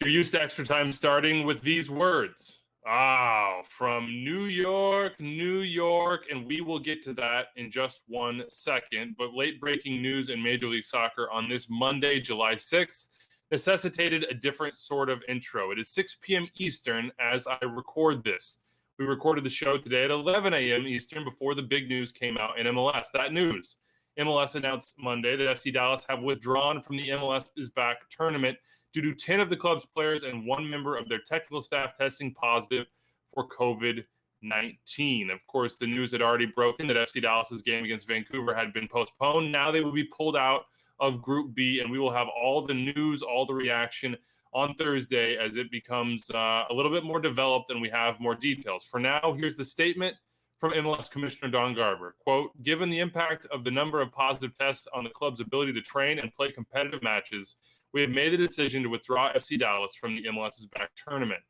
You're used to extra time starting with these words. From New York, and we will get to that in just 1 second. But late breaking news in Major League Soccer on this Monday, July 6th, necessitated a different sort of intro. It is 6 p.m. Eastern as I record this. We recorded the show today at 11 a.m. Eastern before the big news came out in MLS. That news. MLS announced Monday that FC Dallas have withdrawn from the MLSisBack tournament due to 10 of the club's players and one member of their technical staff testing positive for COVID-19. Of course, the news had already broken that FC Dallas's game against Vancouver had been postponed. Now they will be pulled out of Group B, and we will have all the news, all the reaction on Thursday as it becomes a little bit more developed and we have more details. For now, here's the statement from MLS Commissioner Don Garber. Quote, given the impact of the number of positive tests on the club's ability to train and play competitive matches, we have made the decision to withdraw FC Dallas from the MLSisBack tournament.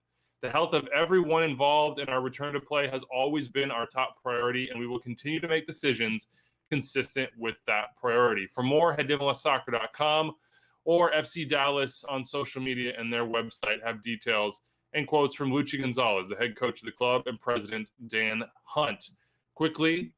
The health of everyone involved in our return to play has always been our top priority, and we will continue to make decisions consistent with that priority. For more, head to MLSsoccer.com or FC Dallas on social media and their website have details and quotes from Luchi Gonzalez, the head coach of the club, and President Dan Hunt. Quickly,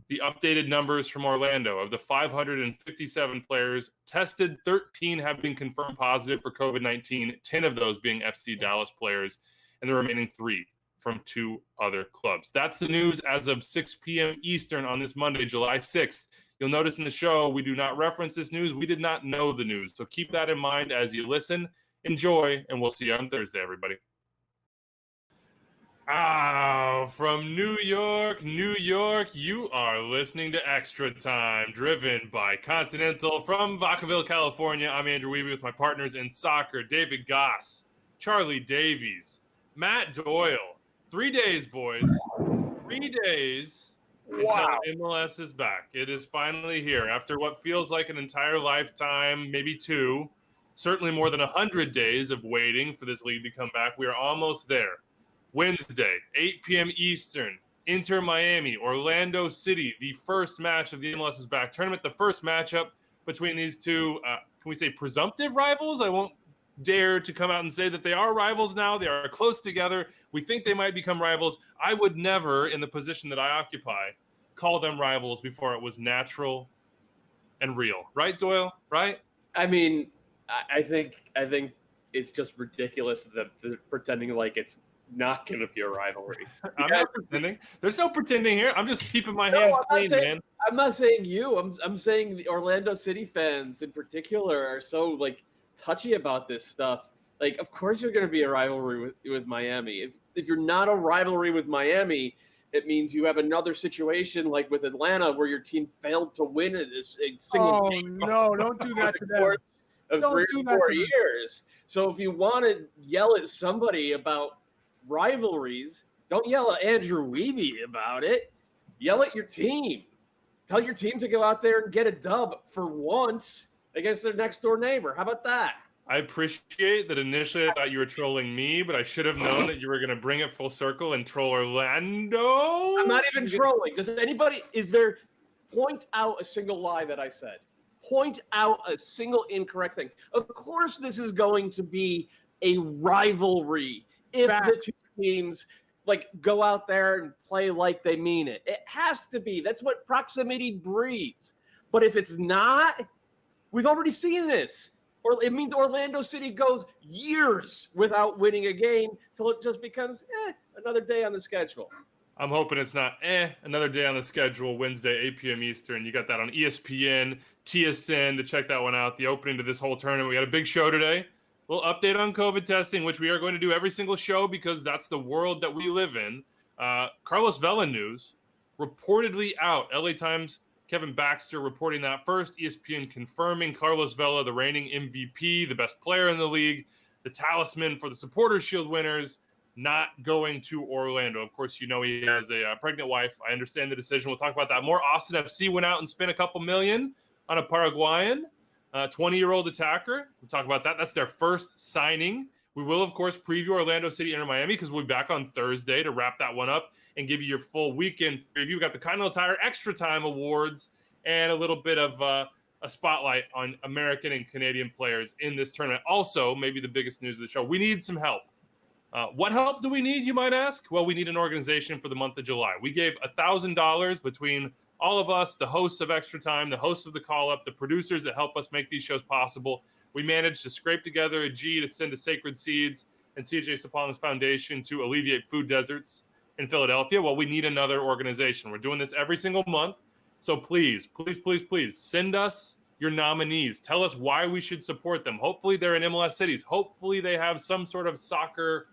the updated numbers from Orlando. Of the 557 players tested, 13 have been confirmed positive for COVID-19, 10 of those being FC Dallas players, and the remaining 3 from 2 other clubs. That's the news as of 6 p.m. Eastern on this Monday, July 6th. You'll notice in the show, we do not reference this news. We did not know the news. So keep that in mind as you listen. Enjoy, and we'll see you on Thursday, everybody. From New York, you are listening to Extra Time, driven by Continental from Vacaville, California. I'm Andrew Wiebe with my partners in soccer, David Goss, Charlie Davies, Matt Doyle. 3 days, boys. 3 days until MLS is back. It is finally here after what feels like an entire lifetime, maybe 2, certainly more than 100 days of waiting for this league to come back. We are almost there. Wednesday, 8 p.m. Eastern, Inter Miami, Orlando City, the first match of the MLSisBack tournament, the first matchup between these two, can we say presumptive rivals? I won't dare to come out and say that they are rivals now. They are close together. We think they might become rivals. I would never, in the position that I occupy, call them rivals before it was natural and real. Right, Doyle? Right? I mean, I think it's just ridiculous that they're pretending like it's not going to be a rivalry. I'm not pretending. There's no pretending here. I'm just keeping my hands clean, man. I'm not saying you. I'm saying the Orlando City fans in particular are so touchy about this stuff. Of course you're going to be a rivalry with Miami. If you're not a rivalry with Miami, it means you have another situation like with Atlanta where your team failed to win a single game. No, don't do that to them. Of 3 or 4 years. So if you want to yell at somebody about rivalries, don't yell at Andrew Wiebe about it. Yell at your team. Tell your team to go out there and get a dub for once against their next door neighbor. How about that? I appreciate that initially I thought you were trolling me, but I should have known that you were going to bring it full circle and troll Orlando. I'm not even trolling. Point out a single lie that I said. Point out a single incorrect thing. Of course this is going to be a rivalry if the two teams go out there and play like they mean it. It has to be. That's what proximity breeds. But if it's not, we've already seen this. Or it means Orlando City goes years without winning a game till it just becomes another day on the schedule. I'm hoping it's not another day on the schedule, Wednesday, 8 p.m. Eastern. You got that on ESPN, TSN to check that one out, the opening to this whole tournament. We got a big show today. A little update on COVID testing, which we are going to do every single show because that's the world that we live in. Carlos Vela news, reportedly out. LA Times, Kevin Baxter reporting that first. ESPN confirming Carlos Vela, the reigning MVP, the best player in the league, the talisman for the Supporters Shield winners, not going to Orlando. Of course, you know he has a pregnant wife. I understand the decision. We'll talk about that more. Austin FC went out and spent a couple million on a Paraguayan 20-year-old attacker. We'll talk about that. That's their first signing. We will, of course, preview Orlando City Inter Miami because we'll be back on Thursday to wrap that one up and give you your full weekend preview. We got the Continental Tire Extratime Awards and a little bit of a spotlight on American and Canadian players in this tournament. Also, maybe the biggest news of the show, we need some help. What help do we need, you might ask? Well, we need an organization for the month of July. We gave $1,000 between all of us, the hosts of Extra Time, the hosts of the Call Up, the producers that help us make these shows possible. We managed to scrape together a G to send to Sacred Seeds and CJ Sapong's foundation to alleviate food deserts in Philadelphia. Well, we need another organization. We're doing this every single month. So please, please, please, please send us your nominees. Tell us why we should support them. Hopefully they're in MLS cities. Hopefully they have some sort of soccer,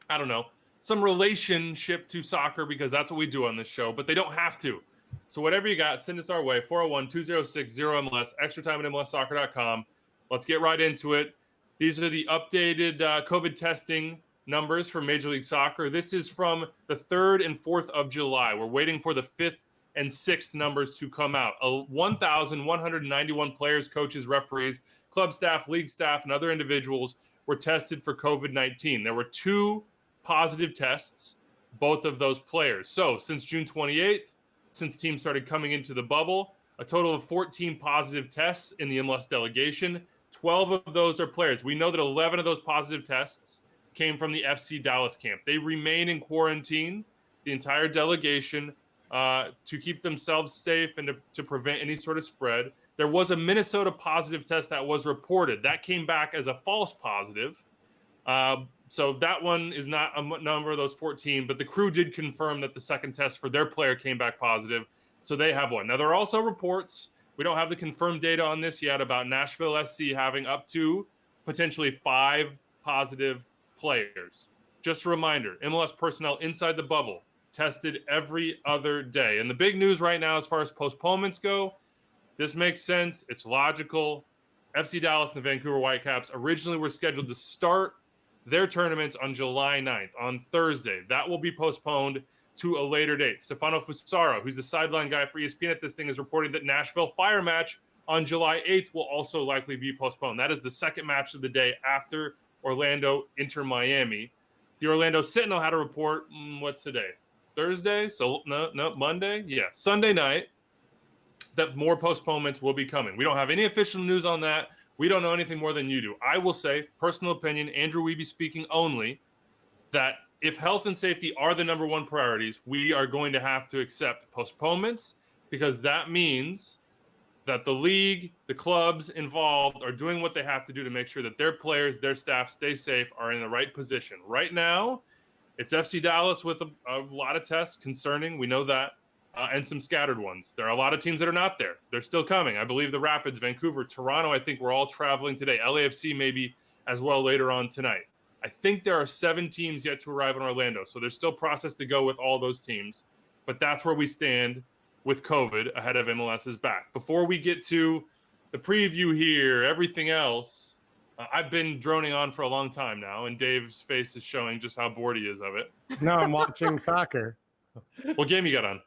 I don't know, some relationship to soccer, because that's what we do on this show, but they don't have to. So whatever you got, send us our way, 401-206-0MLS, extratime at MLSsoccer.com. Let's get right into it. These are the updated COVID testing numbers for Major League Soccer. This is from the 3rd and 4th of July. We're waiting for the 5th and 6th numbers to come out. 1,191 players, coaches, referees, club staff, league staff, and other individuals were tested for COVID-19. There were 2 positive tests, both of those players. So since June 28th, since teams started coming into the bubble, a total of 14 positive tests in the MLS delegation. 12 of those are players. We know that 11 of those positive tests came from the FC Dallas camp. They remain in quarantine, the entire delegation, to keep themselves safe and to prevent any sort of spread. There was a Minnesota positive test that was reported. That came back as a false positive. So that one is not a number of those 14, but the crew did confirm that the second test for their player came back positive. So they have one. Now, there are also reports, we don't have the confirmed data on this yet, about Nashville SC having up to potentially 5 positive players. Just a reminder, MLS personnel inside the bubble tested every other day. And the big news right now, as far as postponements go, this makes sense. It's logical. FC Dallas and the Vancouver Whitecaps originally were scheduled to start their tournaments on July 9th, on Thursday. That will be postponed to a later date. Stefano Fusaro, who's the sideline guy for ESPN at this thing, is reporting that Nashville Fire match on July 8th will also likely be postponed. That is the second match of the day after Orlando Inter Miami. The Orlando Sentinel had a report, what's today? Thursday? So no, Monday? Yeah, Sunday night, that more postponements will be coming. We don't have any official news on that. We don't know anything more than you do. I will say, personal opinion, Andrew Wiebe speaking only, that if health and safety are the number one priorities, we are going to have to accept postponements, because that means that the league, the clubs involved are doing what they have to do to make sure that their players, their staff stay safe, are in the right position. Right now, it's FC Dallas with a lot of tests concerning, we know that, and some scattered ones. There are a lot of teams that are not there. They're still coming. I believe the Rapids, Vancouver, Toronto, I think we're all traveling today. LAFC maybe as well later on tonight. I think there are 7 teams yet to arrive in Orlando, so there's still process to go with all those teams. But that's where we stand with COVID ahead of MLSisBack. Before we get to the preview here, everything else, I've been droning on for a long time now, and Dave's face is showing just how bored he is of it. No, I'm watching soccer. What game you got on?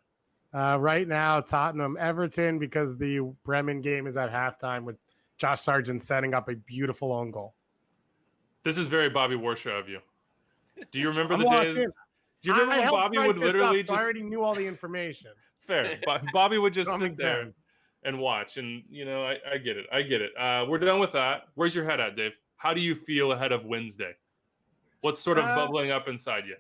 Right now, Tottenham, Everton, because the Bremen game is at halftime with Josh Sargent setting up a beautiful own goal. This is very Bobby Warshaw of you. Do you remember the days? In. Do you remember when Bobby would literally so I already knew all the information. Fair. Bobby would just sit there and watch. And, you know, I get it. I get it. We're done with that. Where's your head at, Dave? How do you feel ahead of Wednesday? What's sort of bubbling up inside you?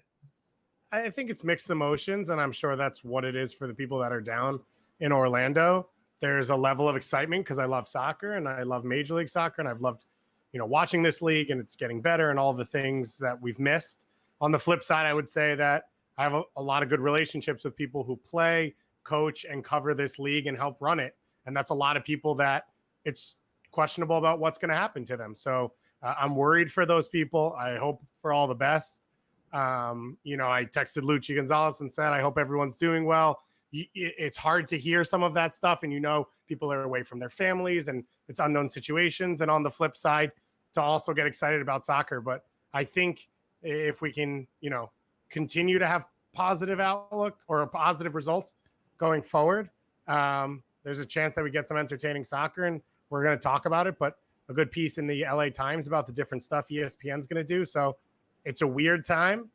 I think it's mixed emotions, and I'm sure that's what it is for the people that are down in Orlando. There's a level of excitement because I love soccer and I love Major League Soccer, and I've loved, you know, watching this league, and it's getting better and all the things that we've missed. On the flip side, I would say that I have a lot of good relationships with people who play, coach, and cover this league and help run it. And that's a lot of people that it's questionable about what's going to happen to them. So I'm worried for those people. I hope for all the best. You know, I texted Luchi Gonzalez and said, I hope everyone's doing well. It's hard to hear some of that stuff. And, you know, people are away from their families and it's unknown situations. And on the flip side, to also get excited about soccer. But I think if we can, you know, continue to have positive outlook or positive results going forward, there's a chance that we get some entertaining soccer, and we're going to talk about it. But a good piece in the LA Times about the different stuff ESPN's going to do. So it's a weird time.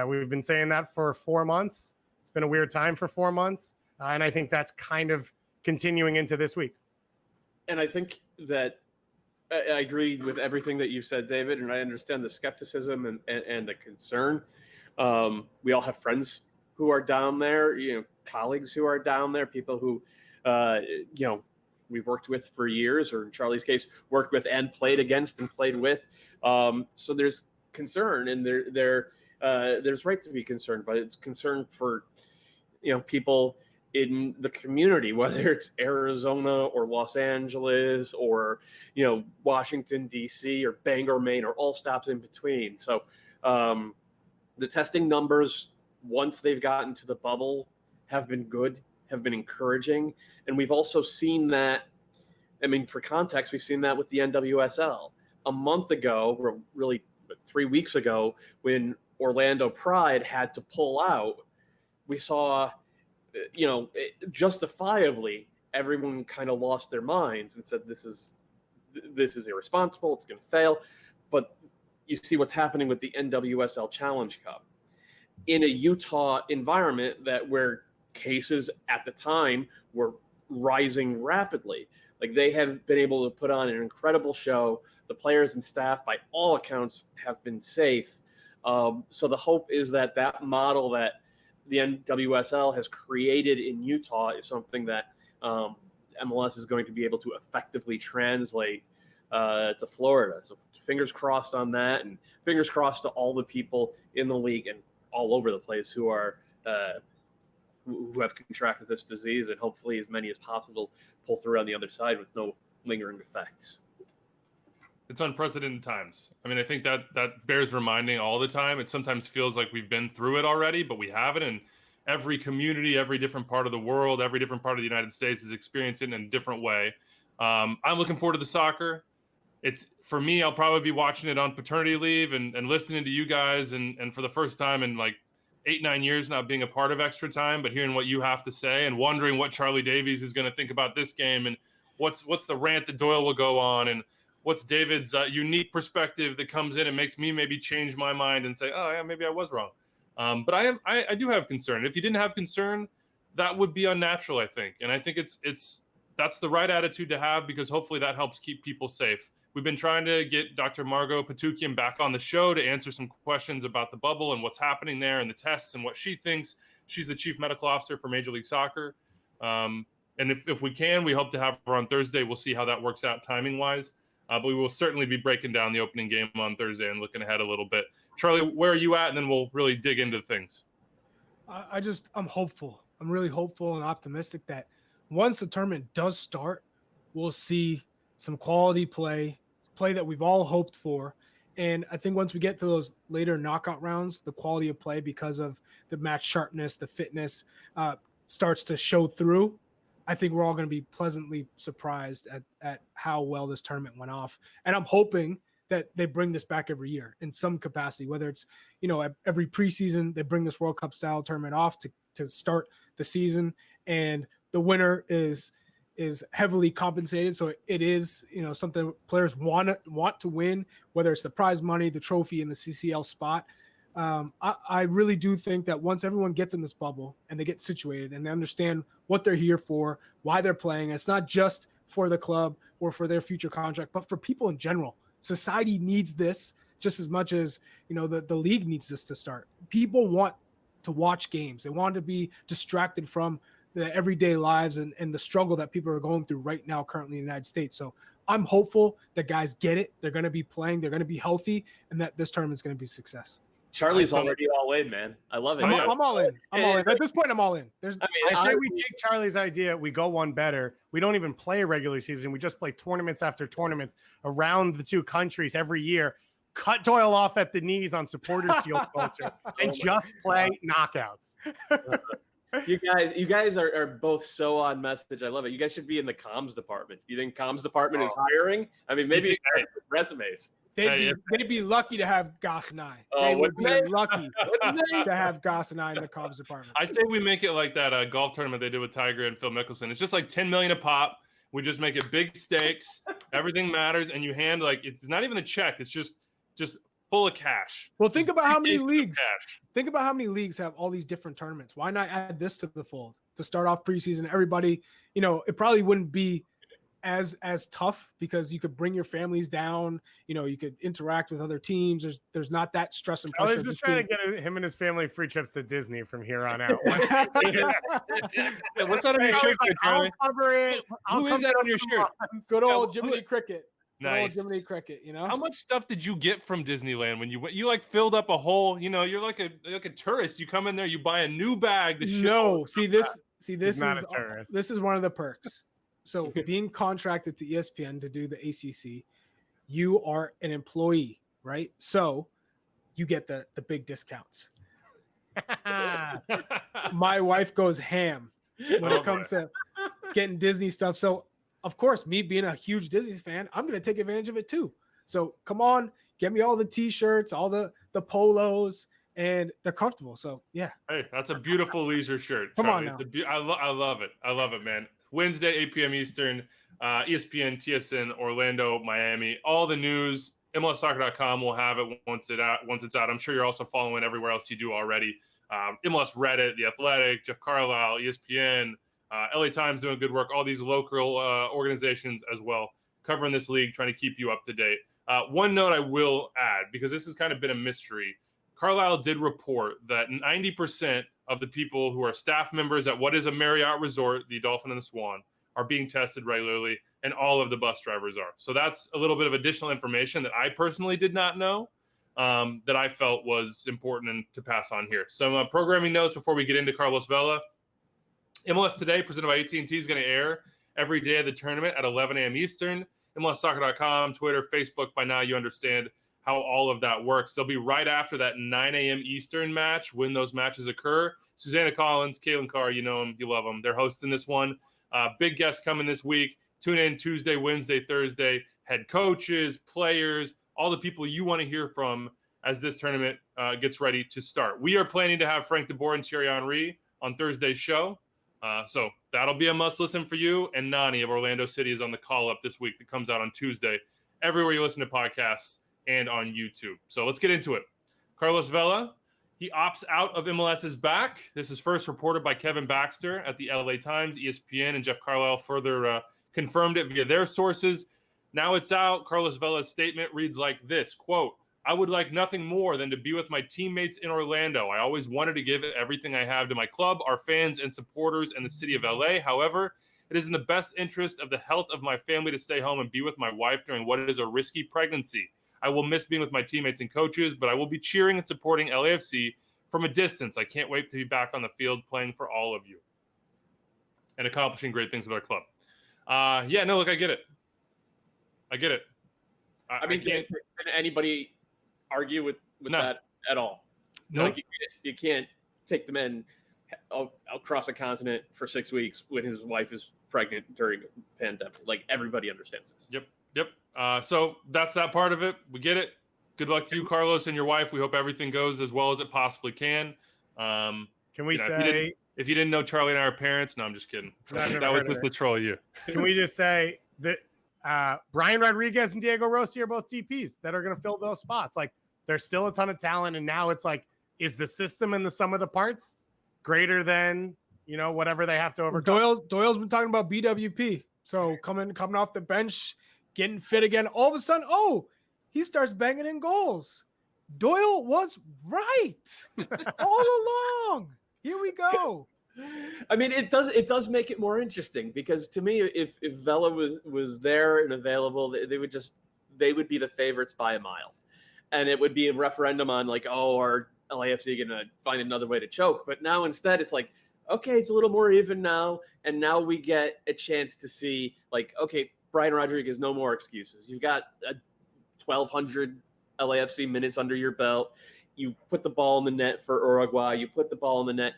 We've been saying that for 4 months. It's been a weird time for 4 months. And I think that's kind of continuing into this week. And I think that I agree with everything that you said, David, and I understand the skepticism and the concern. We all have friends who are down there, colleagues who are down there, people who, we've worked with for years, or in Charlie's case, worked with and played against and played with. So there's concern, and there's right to be concerned, but it's concern for, people in the community, whether it's Arizona or Los Angeles or, Washington, D.C. or Bangor, Maine, or all stops in between. So the testing numbers, once they've gotten to the bubble, have been good, have been encouraging. And we've also seen that, for context, we've seen that with the NWSL. A month ago, or really 3 weeks ago, when Orlando Pride had to pull out, we saw, justifiably, everyone kind of lost their minds and said, this is irresponsible, it's going to fail. But you see what's happening with the NWSL Challenge Cup in a Utah environment where cases at the time were rising rapidly. Like, they have been able to put on an incredible show. The players and staff, by all accounts, have been safe. So the hope is that model that the NWSL has created in Utah is something that MLS is going to be able to effectively translate to Florida. So fingers crossed on that, and fingers crossed to all the people in the league and all over the place who have contracted this disease, and hopefully as many as possible pull through on the other side with no lingering effects. It's unprecedented times. I think that bears reminding all the time. It sometimes feels like we've been through it already, but we haven't. And every community, every different part of the world, every different part of the United States is experiencing it in a different way. I'm looking forward to the soccer. For me, I'll probably be watching it on paternity leave and listening to you guys. And for the first time in like 8-9 years, not being a part of Extra Time, but hearing what you have to say and wondering what Charlie Davies is going to think about this game, and what's the rant that Doyle will go on, and what's David's unique perspective that comes in and makes me maybe change my mind and say, oh yeah, maybe I was wrong. But I do have concern. If you didn't have concern, that would be unnatural, I think. And I think that's the right attitude to have, because hopefully that helps keep people safe. We've been trying to get Dr. Margot Patukian back on the show to answer some questions about the bubble and what's happening there and the tests and what she thinks. She's the chief medical officer for Major League Soccer. And if we can, we hope to have her on Thursday. We'll see how that works out timing-wise. But we will certainly be breaking down the opening game on Thursday and looking ahead a little bit. Charlie, where are you at? And then we'll really dig into things. I'm hopeful. I'm really hopeful and optimistic that once the tournament does start, we'll see some quality play that we've all hoped for. And I think once we get to those later knockout rounds, the quality of play, because of the match sharpness, the fitness, starts to show through. I think we're all going to be pleasantly surprised at how well this tournament went off. And I'm hoping that they bring this back every year in some capacity, whether it's, every preseason, they bring this World Cup style tournament off to start the season. And the winner is heavily compensated. So it is, something players want to win, whether it's the prize money, the trophy, and the CCL spot. I really do think that once everyone gets in this bubble and they get situated and they understand what they're here for, why they're playing, it's not just for the club or for their future contract, but for people in general. Society needs this just as much as, the league needs this to start. People want to watch games. They want to be distracted from the everyday lives and the struggle that people are going through right now currently in the United States. So I'm hopeful that guys get it. They're going to be playing. They're going to be healthy, and that this tournament is going to be a success. Charlie's already all in, man. I love it. I'm all in. I'm all in. At this point, I'm all in. I say we take Charlie's idea. We go one better. We don't even play a regular season. We just play tournaments after tournaments around the two countries every year. Cut Doyle off at the knees on supporter shield culture and just play knockouts. You guys are both so on message. I love it. You guys should be in the comms department. You think comms department is hiring? Maybe resumes. They'd be lucky to have Goss and I. They would be lucky to have Goss and I in the comms department. I say we make it like that golf tournament they did with Tiger and Phil Mickelson. It's just like $10 million a pop. We just make it big stakes. Everything matters, and you hand it's not even a check. It's just full of cash. Well, think about how many leagues. Think about how many leagues have all these different tournaments. Why not add this to the fold to start off preseason? Everybody, it probably wouldn't be as tough because you could bring your families down. You could interact with other teams. There's not that stress and I pressure. was just trying to get him and his family free trips to Disney from here on out. Yeah, what's that on your shirt, Charlie? I'll cover it. Who is that on your shirt? Good old Jiminy Cricket. Nice. Good old Jiminy Cricket. How much stuff did you get from Disneyland when you went? You like filled up a whole. You're like a tourist. You come in there, you buy a new bag. No, this is not a tourist. This is one of the perks. So being contracted to ESPN to do the ACC, you are an employee, right? So you get the big discounts. My wife goes ham when it comes to getting Disney stuff. So of course, me being a huge Disney fan, I'm going to take advantage of it too. So come on, get me all the T-shirts, all the polos, and they're comfortable. So yeah. Hey, that's a beautiful leisure shirt. Come Charlie. on now. I love it. I love it, man. Wednesday, 8 p.m. Eastern, ESPN, TSN, Orlando, Miami. All the news. MLSsoccer.com will have it once it's out. I'm sure you're also following everywhere else you do already. MLS Reddit, The Athletic, Jeff Carlisle, ESPN, LA Times doing good work. All these local organizations as well covering this league, trying to keep you up to date. One note I will add, because this has kind of been a mystery. Carlisle did report that 90% of the people who are staff members at what is a Marriott resort, the Dolphin and the Swan, are being tested regularly, and all of the bus drivers are. So that's a little bit of additional information that I personally did not know, that I felt was important and to pass on here. Some programming notes before we get into Carlos Vela. MLS Today, presented by AT&T, is going to air every day of the tournament at 11 a.m. Eastern. MLSsoccer.com, Twitter, Facebook. By now, you understand how all of that works. They'll be right after that 9 a.m. Eastern match when those matches occur. Susanna Collins, Caitlin Carr, you know them, you love them. They're hosting this one. Big guests coming this week. Tune in Tuesday, Wednesday, Thursday. Head coaches, players, all the people you want to hear from as this tournament gets ready to start. We are planning to have Frank DeBoer and Thierry Henry on Thursday's show. So that'll be a must listen for you. And Nani of Orlando City is on the call up this week that comes out on Tuesday, everywhere you listen to podcasts and on YouTube. So let's get into it. Carlos Vela, he opts out of MLSisBack. This is first reported by Kevin Baxter at the LA Times, ESPN, and Jeff Carlisle further confirmed it via their sources. Now it's out. Carlos Vela's statement reads like this, quote, "I would like nothing more than to be with my teammates in Orlando. I always wanted to give everything I have to my club, our fans and supporters, and the city of LA. However, it is in the best interest of the health of my family to stay home and be with my wife during what is a risky pregnancy. I will miss being with my teammates and coaches, but I will be cheering and supporting LAFC from a distance. I can't wait to be back on the field playing for all of you and accomplishing great things with our club." Look, I get it. I mean, can anybody argue with that at all? No. Like you can't take the man across a continent for 6 weeks when his wife is pregnant during a pandemic. Like, everybody understands this. Yep. So that's that part of it. We get it. Good luck to you, Carlos, and your wife. We hope everything goes as well as it possibly can. Can we if you didn't know Charlie and I are parents, no, I'm just kidding. That was just the troll you. Can we just say that Brian Rodriguez and Diego Rossi are both DPs that are going to fill those spots? Like, there's still a ton of talent, and now it's like, is the system and the sum of the parts greater than whatever they have to overcome? Doyle's been talking about BWP. So coming off the bench, getting fit again. All of a sudden, he starts banging in goals. Doyle was right all along. Here we go. I mean, it does make it more interesting, because to me, if Vela was there and available, they would be the favorites by a mile, and it would be a referendum on like, are LAFC gonna find another way to choke? But now instead, it's like, okay, it's a little more even now, and now we get a chance to see, like, okay, Brian Rodriguez, no more excuses. You've got 1,200 LAFC minutes under your belt. You put the ball in the net for Uruguay. You put the ball in the net,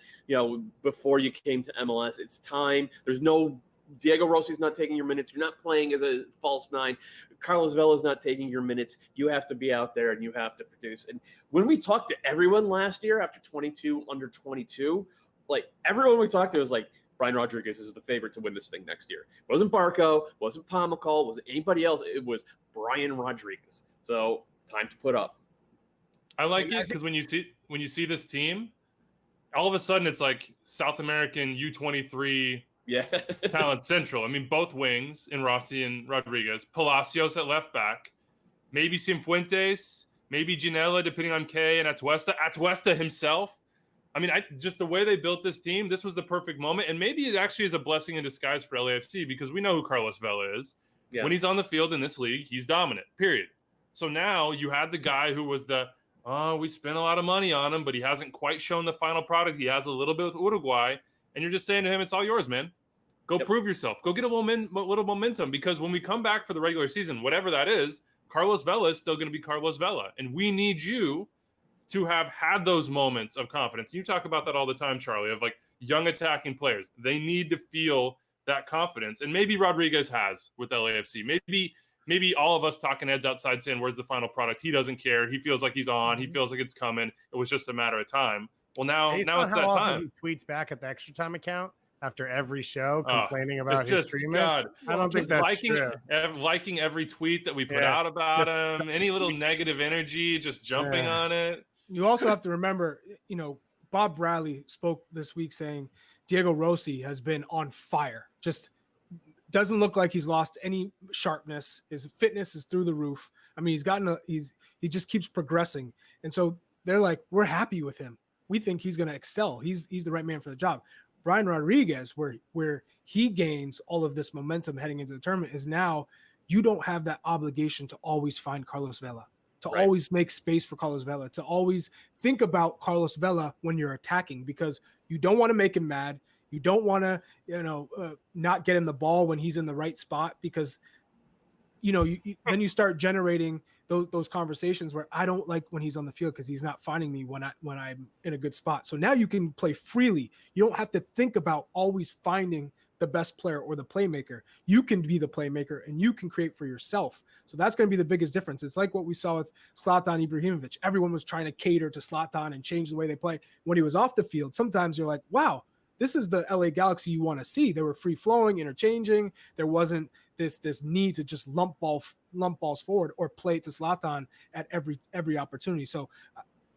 before you came to MLS. It's time. There's no Diego Rossi's not taking your minutes. You're not playing as a false nine. Carlos Vela's not taking your minutes. You have to be out there and you have to produce. And when we talked to everyone last year after 22 under 22, like, everyone we talked to was like, Brian Rodriguez is the favorite to win this thing next year. It wasn't Barco, wasn't Pomacall, wasn't anybody else. It was Brian Rodriguez. So time to put up. I like it because when you see this team, all of a sudden it's like South American U23 Yeah. Talent central. I mean, both wings in Rossi and Rodriguez. Palacios at left back. Maybe Cifuentes. Maybe Ginella, depending on Kay and Atuesta. Atuesta himself. I mean, just the way they built this team, this was the perfect moment. And maybe it actually is a blessing in disguise for LAFC because we know who Carlos Vela is. Yeah. When he's on the field in this league, he's dominant, period. So now you had the guy who was we spent a lot of money on him, but he hasn't quite shown the final product. He has a little bit with Uruguay. And you're just saying to him, it's all yours, man. Go prove yourself. Go get a little momentum because when we come back for the regular season, whatever that is, Carlos Vela is still going to be Carlos Vela. And we need you to have had those moments of confidence. You talk about that all the time, Charlie, of like young attacking players. They need to feel that confidence. And maybe Rodriguez has with LAFC. Maybe all of us talking heads outside saying, where's the final product? He doesn't care. He feels like he's on. He feels like it's coming. It was just a matter of time. Well, now it's that time. He tweets back at the Extra Time account after every show complaining about his treatment. God, I don't think that's true. Liking every tweet that we put out about him, any little negative energy, just jumping on it. You also have to remember, Bob Bradley spoke this week saying Diego Rossi has been on fire. Just doesn't look like he's lost any sharpness. His fitness is through the roof. I mean, he just keeps progressing. And so they're like, we're happy with him. We think he's going to excel. He's the right man for the job. Brian Rodriguez, where he gains all of this momentum heading into the tournament, is now you don't have that obligation to always find Carlos Vela, to always make space for Carlos Vela, to always think about Carlos Vela when you're attacking, because you don't want to make him mad. You don't want to, not get him the ball when he's in the right spot, because, then you start generating those conversations where I don't like when he's on the field because he's not finding me when I'm in a good spot. So now you can play freely. You don't have to think about always finding the best player or the playmaker. You can be the playmaker and you can create for yourself. So that's going to be the biggest difference. It's like what we saw with Zlatan Ibrahimovic. Everyone was trying to cater to Zlatan and change the way they play. When he was off the field, sometimes you're like, wow, this is the LA Galaxy you want to see. They were free flowing, interchanging. There wasn't this need to just lump balls forward or play to Zlatan at every opportunity. So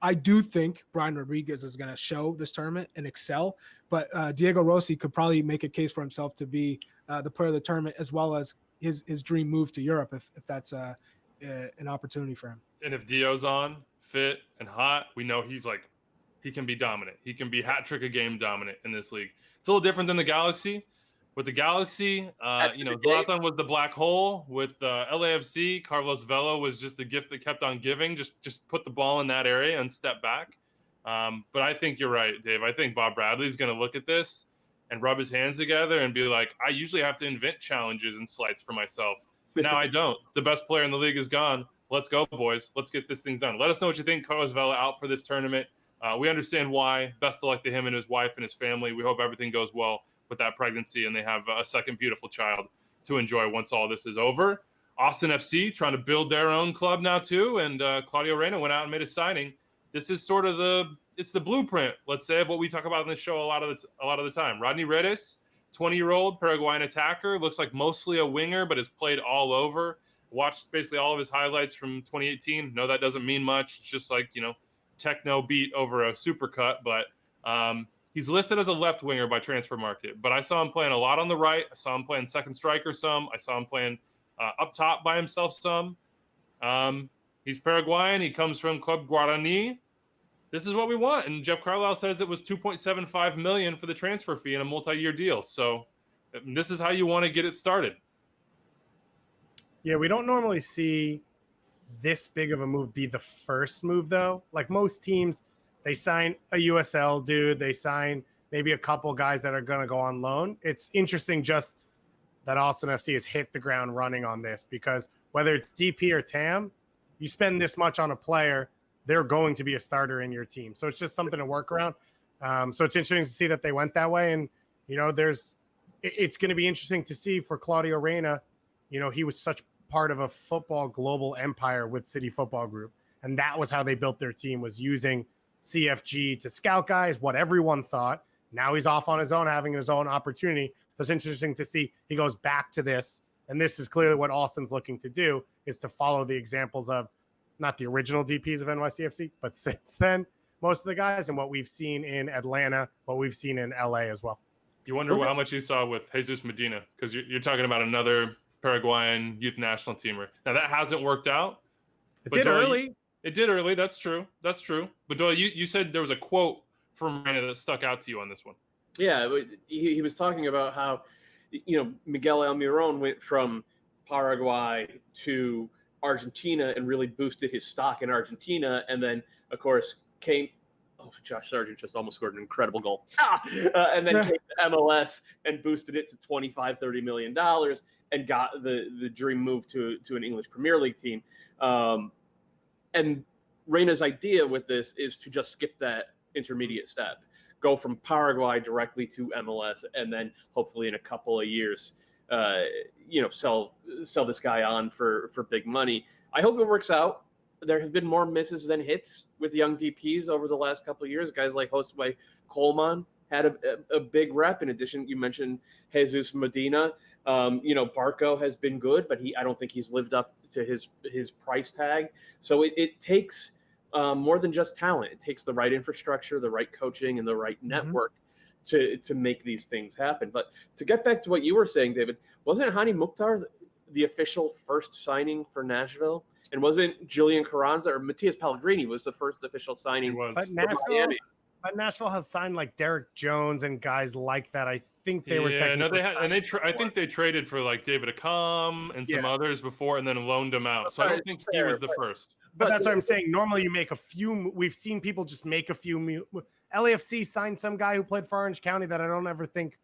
I do think Brian Rodriguez is going to show this tournament and excel, but Diego Rossi could probably make a case for himself to be the player of the tournament, as well as his dream move to Europe if that's an opportunity for him. And if Dio's on, fit, and hot, we know he can be dominant. He can be hat trick a game dominant in this league. It's a little different than the Galaxy. With the Galaxy, Zlatan was the black hole. With LAFC, Carlos Vela was just the gift that kept on giving. Just put the ball in that area and step back. But I think you're right, Dave. I think Bob Bradley's going to look at this and rub his hands together and be like, I usually have to invent challenges and slights for myself. Now I don't. The best player in the league is gone. Let's go, boys. Let's get this thing done. Let us know what you think. Carlos Vela out for this tournament. We understand why. Best of luck to him and his wife and his family. We hope everything goes well with that pregnancy and they have a second beautiful child to enjoy once all this is over. Austin FC trying to build their own club now too, and Claudio Reyna went out and made a signing. This is sort of the blueprint, let's say, of what we talk about in this show a lot of the time. Rodney Redes, 20-year-old Paraguayan attacker, looks like mostly a winger, but has played all over. Watched basically all of his highlights from 2018. No, that doesn't mean much. It's just like, techno beat over a supercut, but he's listed as a left winger by Transfer Market, but I saw him playing a lot on the right. I saw him playing second striker some. I saw him playing up top by himself some. He's Paraguayan. He comes from Club Guarani. This is what we want. And Jeff Carlisle says it was $2.75 million for the transfer fee in a multi-year deal. So this is how you want to get it started. Yeah, we don't normally see this big of a move be the first move, though. Like most teams, they sign a USL dude. They sign maybe a couple guys that are going to go on loan. It's interesting just that Austin FC has hit the ground running on this, because whether it's DP or TAM, you spend this much on a player, they're going to be a starter in your team. So it's just something to work around. So it's interesting to see that they went that way. And, it's going to be interesting to see for Claudio Reyna. He was such part of a football global empire with City Football Group. And that was how they built their team, was using CFG to scout guys, what everyone thought. Now he's off on his own, having his own opportunity. So it's interesting to see he goes back to this. And this is clearly what Austin's looking to do, is to follow the examples of not the original DPs of NYCFC, but since then, most of the guys, and what we've seen in Atlanta, what we've seen in LA as well. You wonder how much he saw with Jesus Medina, because you're talking about another Paraguayan youth national teamer. Now, that hasn't worked out. It did early. It did early. That's true. But Doyle, you said there was a quote from Reina that stuck out to you on this one. Yeah, he was talking about how, Miguel Almiron went from Paraguay to Argentina and really boosted his stock in Argentina. And then, of course, Josh Sargent just almost scored an incredible goal. And then came to MLS and boosted it to $25-30 million and got the dream move to an English Premier League team. And Reina's idea with this is to just skip that intermediate step, go from Paraguay directly to MLS, and then hopefully in a couple of years, sell this guy on for big money. I hope it works out. There have been more misses than hits with young DPs over the last couple of years. Guys like Josue Coleman had a big rep. In addition, you mentioned Jesus Medina. Barco has been good, but I don't think he's lived up to his price tag. So it takes more than just talent. It takes the right infrastructure, the right coaching, and the right network to make these things happen. But to get back to what you were saying, David, wasn't Hani Mukhtar the official first signing for Nashville? And wasn't Julian Carranza or Matias Pellegrini was the first official signing? But Nashville has signed like Derek Jones and guys like that. I think they were technically. I think they traded for like David Accam and some others before, and then loaned him out. So I don't think he was the first. But that's what I'm saying. Normally, you make a few. We've seen people just make a few. LAFC signed some guy who played for Orange County that I don't ever think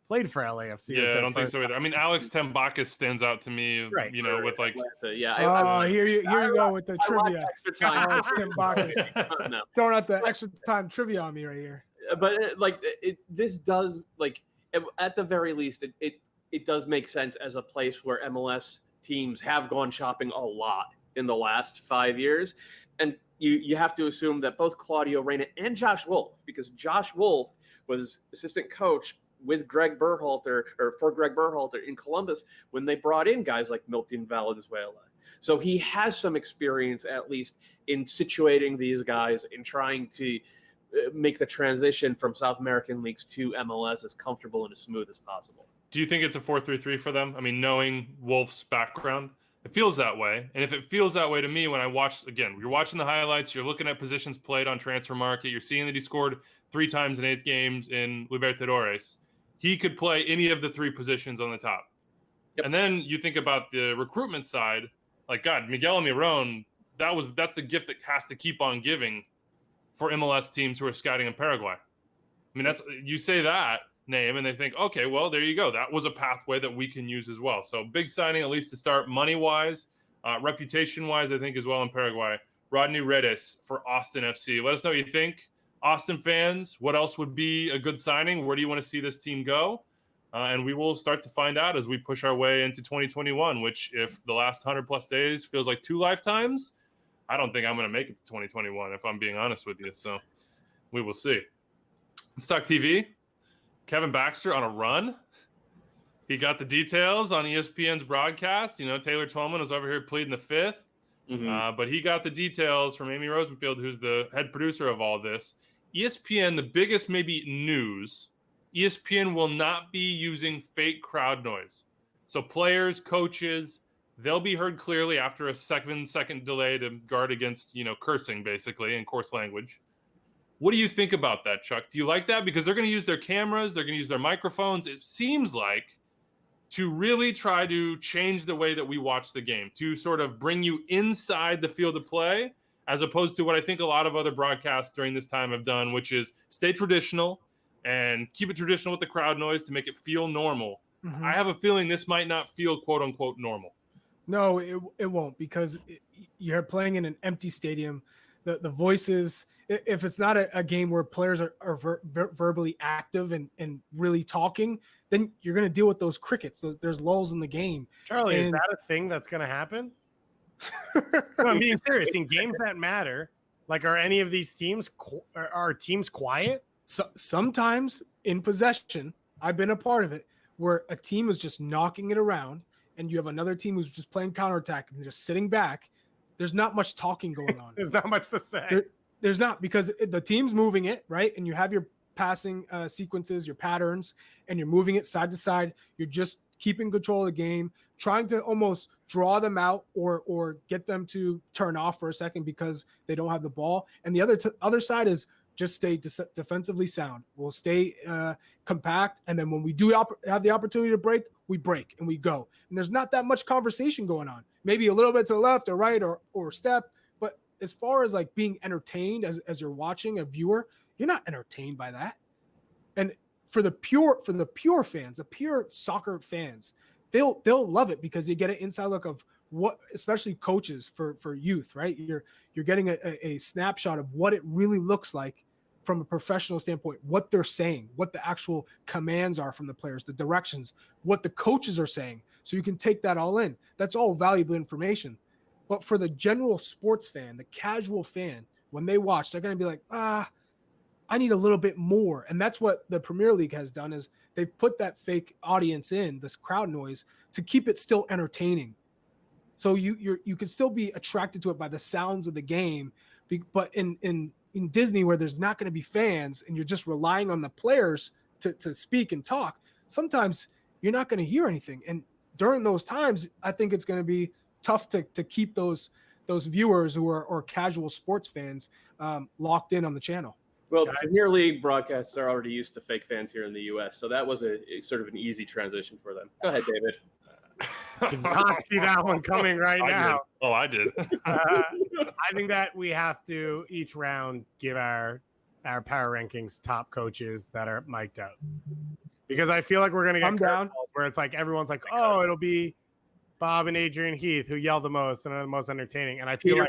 played for LAFC. Yeah, I don't think so either. I mean, Alex Tembakis stands out to me, right, with like. Here you go with the trivia. Alex Tembakis. Throwing out the extra time trivia on me right here. But this does at the very least, it does make sense as a place where MLS teams have gone shopping a lot in the last 5 years. And you have to assume that both Claudio Reyna and Josh Wolf, because Josh Wolf was assistant coach with Greg Berhalter in Columbus when they brought in guys like Milton Valenzuela. So he has some experience, at least, in situating these guys in trying to make the transition from South American leagues to MLS as comfortable and as smooth as possible. Do you think it's a 4-3-3 for them? I mean, knowing Wolf's background, it feels that way. And if it feels that way to me when I watch, again, you're watching the highlights, you're looking at positions played on Transfer Market, you're seeing that he scored 3 times in 8 games in Libertadores. He could play any of the 3 positions on the top. Yep. And then you think about the recruitment side, like, God, Miguel Almiron, that's the gift that has to keep on giving for MLS teams who are scouting in Paraguay. I mean, you say that name and they think, okay, well, there you go. That was a pathway that we can use as well. So big signing, at least to start, money-wise, reputation-wise, I think as well in Paraguay. Rodney Redes for Austin FC. Let us know what you think. Austin fans, what else would be a good signing? Where do you want to see this team go? And we will start to find out as we push our way into 2021, which if the last 100+ days feels like 2 lifetimes, I don't think I'm going to make it to 2021, if I'm being honest with you. So we will see. Let's talk TV. Kevin Baxter on a run. He got the details on ESPN's broadcast. Taylor Twellman was over here pleading the fifth. But he got the details from Amy Rosenfield, who's the head producer of all this. ESPN, the biggest maybe news, ESPN will not be using fake crowd noise. So players, coaches, they'll be heard clearly after a 7-second delay to guard against, cursing, basically, in coarse language. What do you think about that, Chuck? Do you like that? Because they're going to use their cameras, they're going to use their microphones, it seems like, to really try to change the way that we watch the game, to sort of bring you inside the field of play, as opposed to what I think a lot of other broadcasts during this time have done, which is stay traditional and keep it traditional with the crowd noise to make it feel normal. I have a feeling this might not feel quote unquote normal. No, it won't, because you're playing in an empty stadium. The voices, if it's not a game where players are verbally active and really talking, then you're going to deal with those crickets. There's lulls in the game. Charlie, is that a thing that's going to happen? No, I'm being serious. In games that matter, like, are any of these teams, are teams quiet? So, sometimes in possession, I've been a part of it, where a team is just knocking it around and you have another team who's just playing counterattack and just sitting back. There's not much talking going on. There's not much to say. There's not, because the team's moving it, right? And you have your passing sequences, your patterns, and you're moving it side to side. You're just keeping control of the game, trying to almost draw them out or get them to turn off for a second because they don't have the ball. And the other side is just stay defensively sound. We'll stay compact, and then when we do have the opportunity to break, we break and we go. And there's not that much conversation going on. Maybe a little bit to the left or right or step, but as far as like being entertained as you're watching a viewer, you're not entertained by that. And for the pure fans, the pure soccer fans, they'll love it because you get an inside look of what, especially coaches for youth, right? You're getting a snapshot of what it really looks like from a professional standpoint, what they're saying, what the actual commands are from the players, the directions, what the coaches are saying. So you can take that all in. That's all valuable information. But for the general sports fan, the casual fan, when they watch, they're going to be like, I need a little bit more. And that's what the Premier League has done, is they've put that fake audience in, this crowd noise, to keep it still entertaining. So you can still be attracted to it by the sounds of the game. But in Disney, where there's not going to be fans and you're just relying on the players to speak and talk, sometimes you're not going to hear anything. And during those times, I think it's going to be tough to keep those viewers who are casual sports fans locked in on the channel. Well, Premier League broadcasts are already used to fake fans here in the U.S., so that was a sort of an easy transition for them. Go ahead, David. Did not see that one coming right now. I did. I think that we have to each round give our power rankings top coaches that are mic'd out, because I feel like we're gonna get down where it's like everyone's like, oh, it'll be Bob and Adrian Heath who yell the most and are the most entertaining, and I feel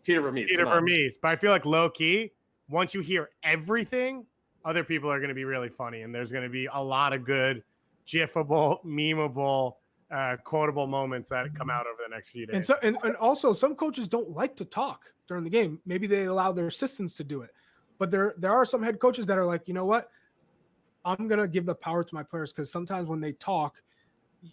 Peter Vermees. But I feel like low key, once you hear everything, other people are going to be really funny, and there's going to be a lot of good, gifable, memeable, quotable moments that come out over the next few days. And also, some coaches don't like to talk during the game. Maybe they allow their assistants to do it, but there are some head coaches that are like, you know what, I'm going to give the power to my players, because sometimes when they talk,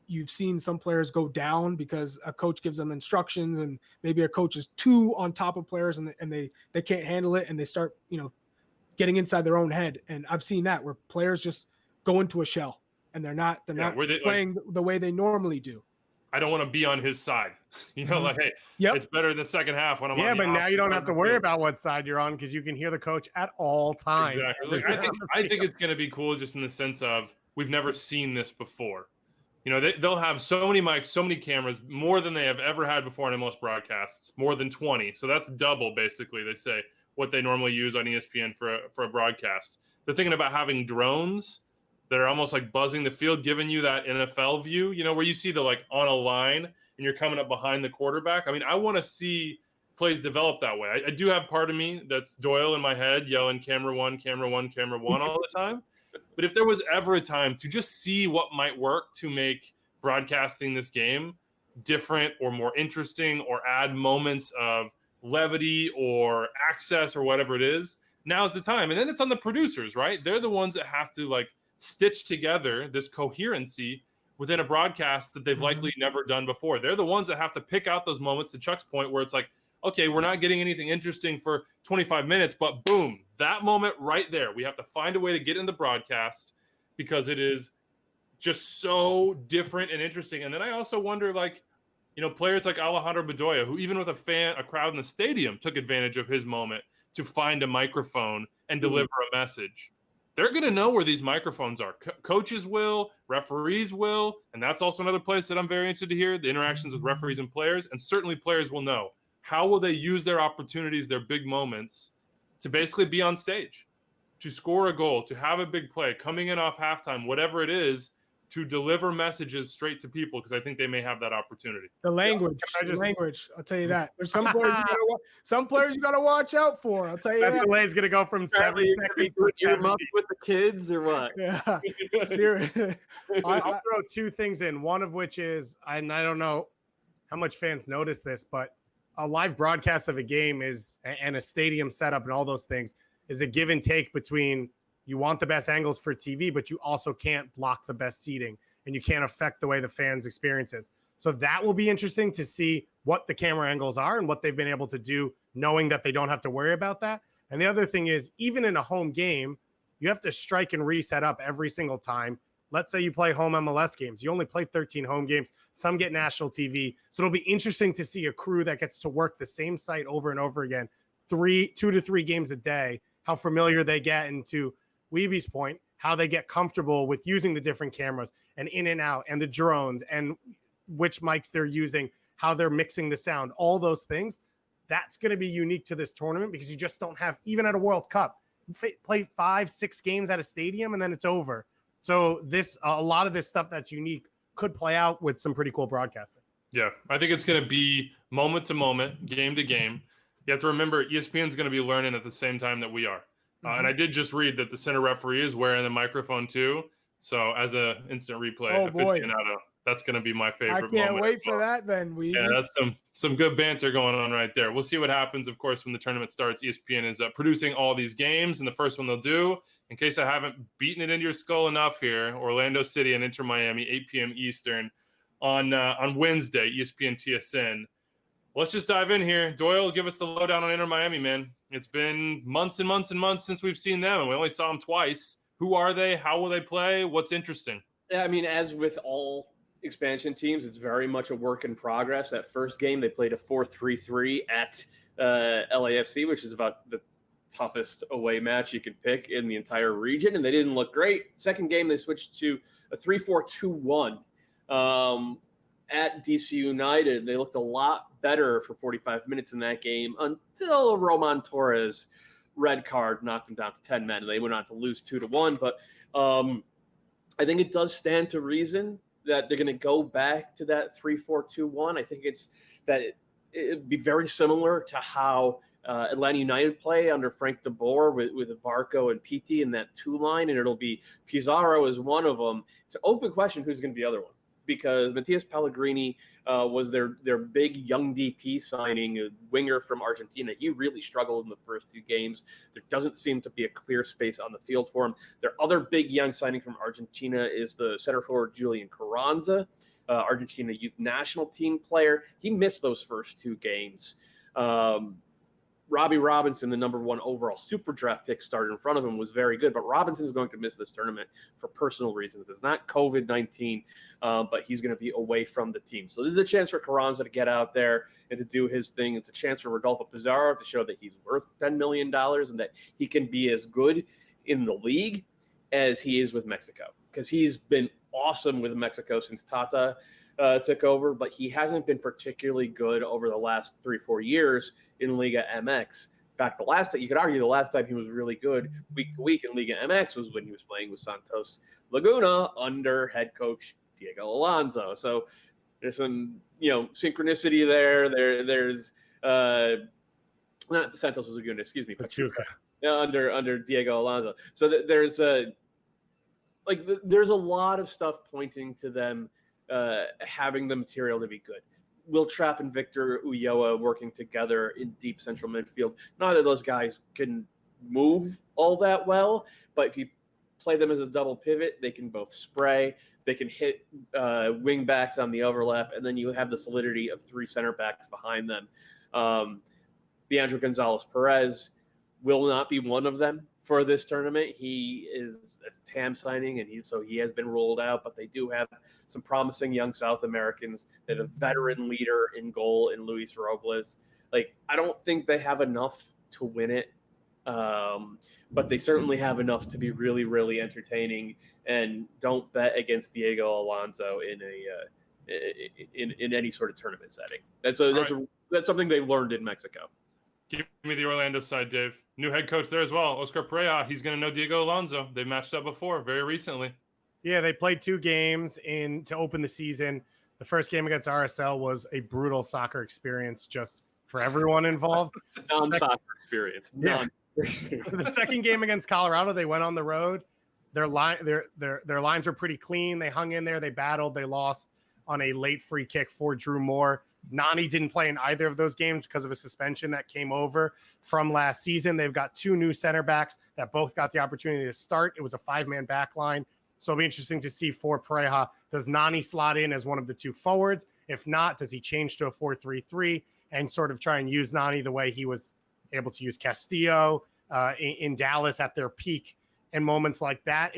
you've seen some players go down because a coach gives them instructions, and maybe a coach is too on top of players and they can't handle it, and they start, getting inside their own head. And I've seen that where players just go into a shell and they're not playing the way they normally do. I don't want to be on his side. Like, hey, it's better in the second half when I'm on. Yeah, but now you don't have to worry about what side you're on, because you can hear the coach at all times. Exactly. I think it's going to be cool just in the sense of we've never seen this before. They'll have so many mics, so many cameras, more than they have ever had before in MLS broadcasts, more than 20. So that's double, basically, they say, what they normally use on ESPN for a broadcast. They're thinking about having drones that are almost like buzzing the field, giving you that NFL view, where you see the like on a line and you're coming up behind the quarterback. I mean, I want to see plays develop that way. I do have part of me that's Doyle in my head yelling camera one all the time. But if there was ever a time to just see what might work to make broadcasting this game different or more interesting, or add moments of levity or access or whatever it is, now's the time. And then it's on the producers, right? They're the ones that have to like stitch together this coherency within a broadcast that they've likely never done before. They're the ones that have to pick out those moments, to Chuck's point, where it's like, okay, we're not getting anything interesting for 25 minutes, but boom, that moment right there, we have to find a way to get in the broadcast, because it is just so different and interesting. And then I also wonder, like, players like Alejandro Bedoya, who even with a crowd in the stadium took advantage of his moment to find a microphone and deliver a message. They're going to know where these microphones are. Coaches will, referees will, and that's also another place that I'm very interested to hear, the interactions with referees and players, and certainly players will know. How will they use their opportunities, their big moments, to basically be on stage, to score a goal, to have a big play, coming in off halftime, whatever it is, to deliver messages straight to people, because I think they may have that opportunity. The language, I'll tell you that. There's some players you got to watch out for. I'll tell you that. That delay is going to go from 7 seconds to 70. With the kids or what? Yeah. I'll throw two things in, one of which is, and I don't know how much fans notice this, but a live broadcast of a game and a stadium setup and all those things is a give and take between, you want the best angles for TV, but you also can't block the best seating, and you can't affect the way the fans experience it. So that will be interesting to see what the camera angles are and what they've been able to do, knowing that they don't have to worry about that. And the other thing is, even in a home game, You have to strike and reset up every single time. Let's say you play home MLS games. You only play 13 home games. Some get national TV. So it'll be interesting to see a crew that gets to work the same site over and over again, 2 to 3 games a day, how familiar they get, and to Weeby's point, how they get comfortable with using the different cameras and in and out and the drones and which mics they're using, how they're mixing the sound, all those things. That's going to be unique to this tournament because you just don't have, even at a World Cup, play 5-6 games at a stadium and then it's over. So a lot of this stuff that's unique could play out with some pretty cool broadcasting. Yeah, I think it's going to be moment to moment, game to game. You have to remember ESPN's going to be learning at the same time that we are. And I did just read that the center referee is wearing the microphone too. So as a instant replay aficionado, that's going to be my favorite moment. I can't wait for that then. Yeah, that's some good banter going on right there. We'll see what happens, of course, when the tournament starts. ESPN is producing all these games, and the first one they'll do, in case I haven't beaten it into your skull enough here, Orlando City and Inter Miami, 8 p.m. Eastern on Wednesday, ESPN TSN. Let's just dive in here. Doyle, give us the lowdown on Inter Miami, man. It's been months and months and months since we've seen them, and we only saw them twice. Who are they? How will they play? What's interesting? Yeah, I mean, as with all expansion teams, it's very much a work in progress. That first game, they played a 4-3-3 at LAFC, which is about the toughest away match you could pick in the entire region, and they didn't look great. Second game, they switched to a 3-4-2-1 at DC United. They looked a lot better for 45 minutes in that game until Roman Torres' red card knocked them down to 10 men. They went on to lose 2-1, but I think it does stand to reason that they're going to go back to that 3-4-2-1. I think it'd be very similar to how Atlanta United play under Frank de Boer with Barco and Pitti in that 2 line, and it'll be Pizarro as one of them. It's an open question who's going to be the other one, because Matias Pellegrini was their big young DP signing, a winger from Argentina. He really struggled in the first 2 games. There doesn't seem to be a clear space on the field for him. Their other big young signing from Argentina is the center forward Julian Carranza, Argentina youth national team player. He missed those first 2 games. Robbie Robinson, the number 1 overall super draft pick, started in front of him, was very good. But Robinson is going to miss this tournament for personal reasons. It's not COVID-19, but he's going to be away from the team. So this is a chance for Carranza to get out there and to do his thing. It's a chance for Rodolfo Pizarro to show that he's worth $10 million and that he can be as good in the league as he is with Mexico. Because he's been awesome with Mexico since Tata took over, but he hasn't been particularly good over the last 3-4 years in Liga MX. In fact, you could argue the last time he was really good week to week in Liga MX was when he was playing with Santos Laguna under head coach Diego Alonso. So there's some, synchronicity there. There's not Santos Laguna, excuse me, Pachuca. Under Diego Alonso. So there's a lot of stuff pointing to them having the material to be good. Will Trapp and Victor Ulloa working together in deep central midfield. Neither of those guys can move all that well, but if you play them as a double pivot, they can both spray, they can hit wing backs on the overlap, and then you have the solidity of 3 center backs behind them. Leandro Gonzalez Perez will not be one of them for this tournament. He is a TAM signing, and he has been ruled out, but they do have some promising young South Americans. They have a veteran leader in goal in Luis Robles. I don't think they have enough to win it, but they certainly have enough to be really, really entertaining. And don't bet against Diego Alonso in any sort of tournament setting. That's something they learned in Mexico. Give me the Orlando side, Dave. New head coach there as well, Oscar Pereira. He's going to know Diego Alonso. They matched up before very recently. Yeah, they played 2 games to open the season. The first game against RSL was a brutal soccer experience just for everyone involved. It's a non-soccer experience. Yeah. The second game against Colorado, they went on the road. Their lines were pretty clean. They hung in there. They battled. They lost on a late free kick for Drew Moore. Nani didn't play in either of those games because of a suspension that came over from last season. They've got 2 new center backs that both got the opportunity to start. It was a 5-man back line. So it'll be interesting to see for Pareja, does Nani slot in as one of the 2 forwards? If not, does he change to a 4-3-3 and sort of try and use Nani the way he was able to use Castillo in Dallas at their peak and moments like that.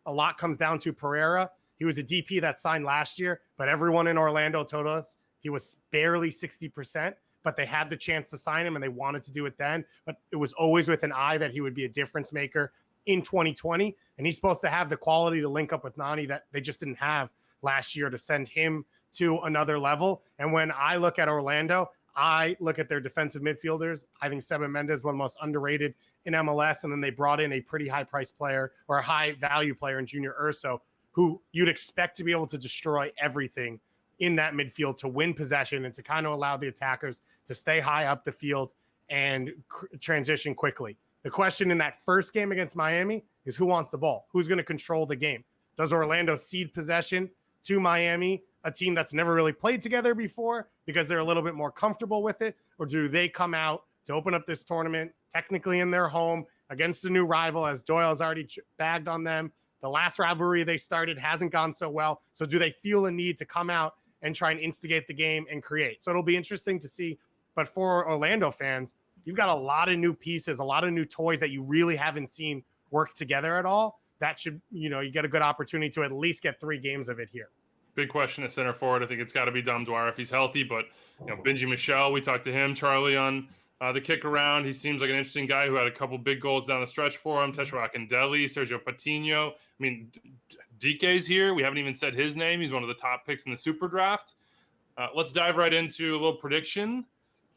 A lot comes down to Pereira. He was a DP that signed last year, but everyone in Orlando told us he was barely 60%, but they had the chance to sign him and they wanted to do it then. But it was always with an eye that he would be a difference maker in 2020. And he's supposed to have the quality to link up with Nani that they just didn't have last year to send him to another level. And when I look at Orlando, I look at their defensive midfielders. I think Seven Mendes, one of the most underrated in MLS. And then they brought in a pretty high price player or a high value player in Junior Urso, who you'd expect to be able to destroy everything in that midfield, to win possession and to kind of allow the attackers to stay high up the field and transition quickly. The question in that first game against Miami is who wants the ball? Who's going to control the game? Does Orlando cede possession to Miami, a team that's never really played together before, because they're a little bit more comfortable with it? Or do they come out to open up this tournament technically in their home against a new rival, as Doyle has already bagged on them? The last rivalry they started hasn't gone so well. So do they feel a need to come out and try and instigate the game and create? So it'll be interesting to see. But for Orlando fans, you've got a lot of new pieces, a lot of new toys that you really haven't seen work together at all. That should, you get a good opportunity to at least get 3 games of it here. Big question at center forward. I think it's got to be Dom Dwyer if he's healthy. But, Benji Michel, we talked to him, Charlie, on the kick around. He seems like an interesting guy who had a couple big goals down the stretch for him. Teshwa Akindele, Sergio Patino. I mean, DK's here. We haven't even said his name. He's one of the top picks in the Super Draft. Let's dive right into a little prediction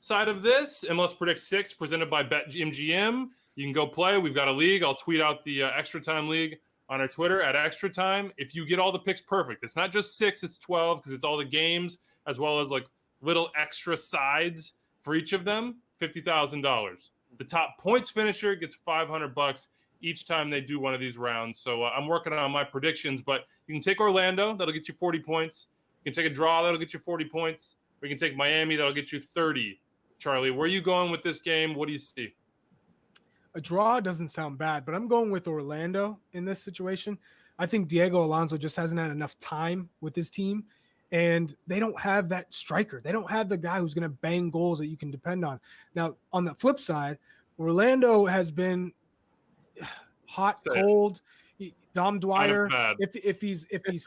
side of this. MLS Predict 6 presented by BetMGM. You can go play. We've got a league. I'll tweet out the Extra Time League on our Twitter at Extra Time. If you get all the picks perfect, it's not just 6, it's 12, because it's all the games as well as like little extra sides for each of them. $50,000. The top points finisher gets $500 each time they do one of these rounds. So I'm working on my predictions, but you can take Orlando. That'll get you 40 points. You can take a draw. That'll get you 40 points. Or you can take Miami. That'll get you 30. Charlie, where are you going with this game? What do you see? A draw doesn't sound bad, but I'm going with Orlando in this situation. I think Diego Alonso just hasn't had enough time with his team, and they don't have that striker. They don't have the guy who's going to bang goals that you can depend on. Now, on the flip side, Orlando has been hot, cold. Dom Dwyer, if he's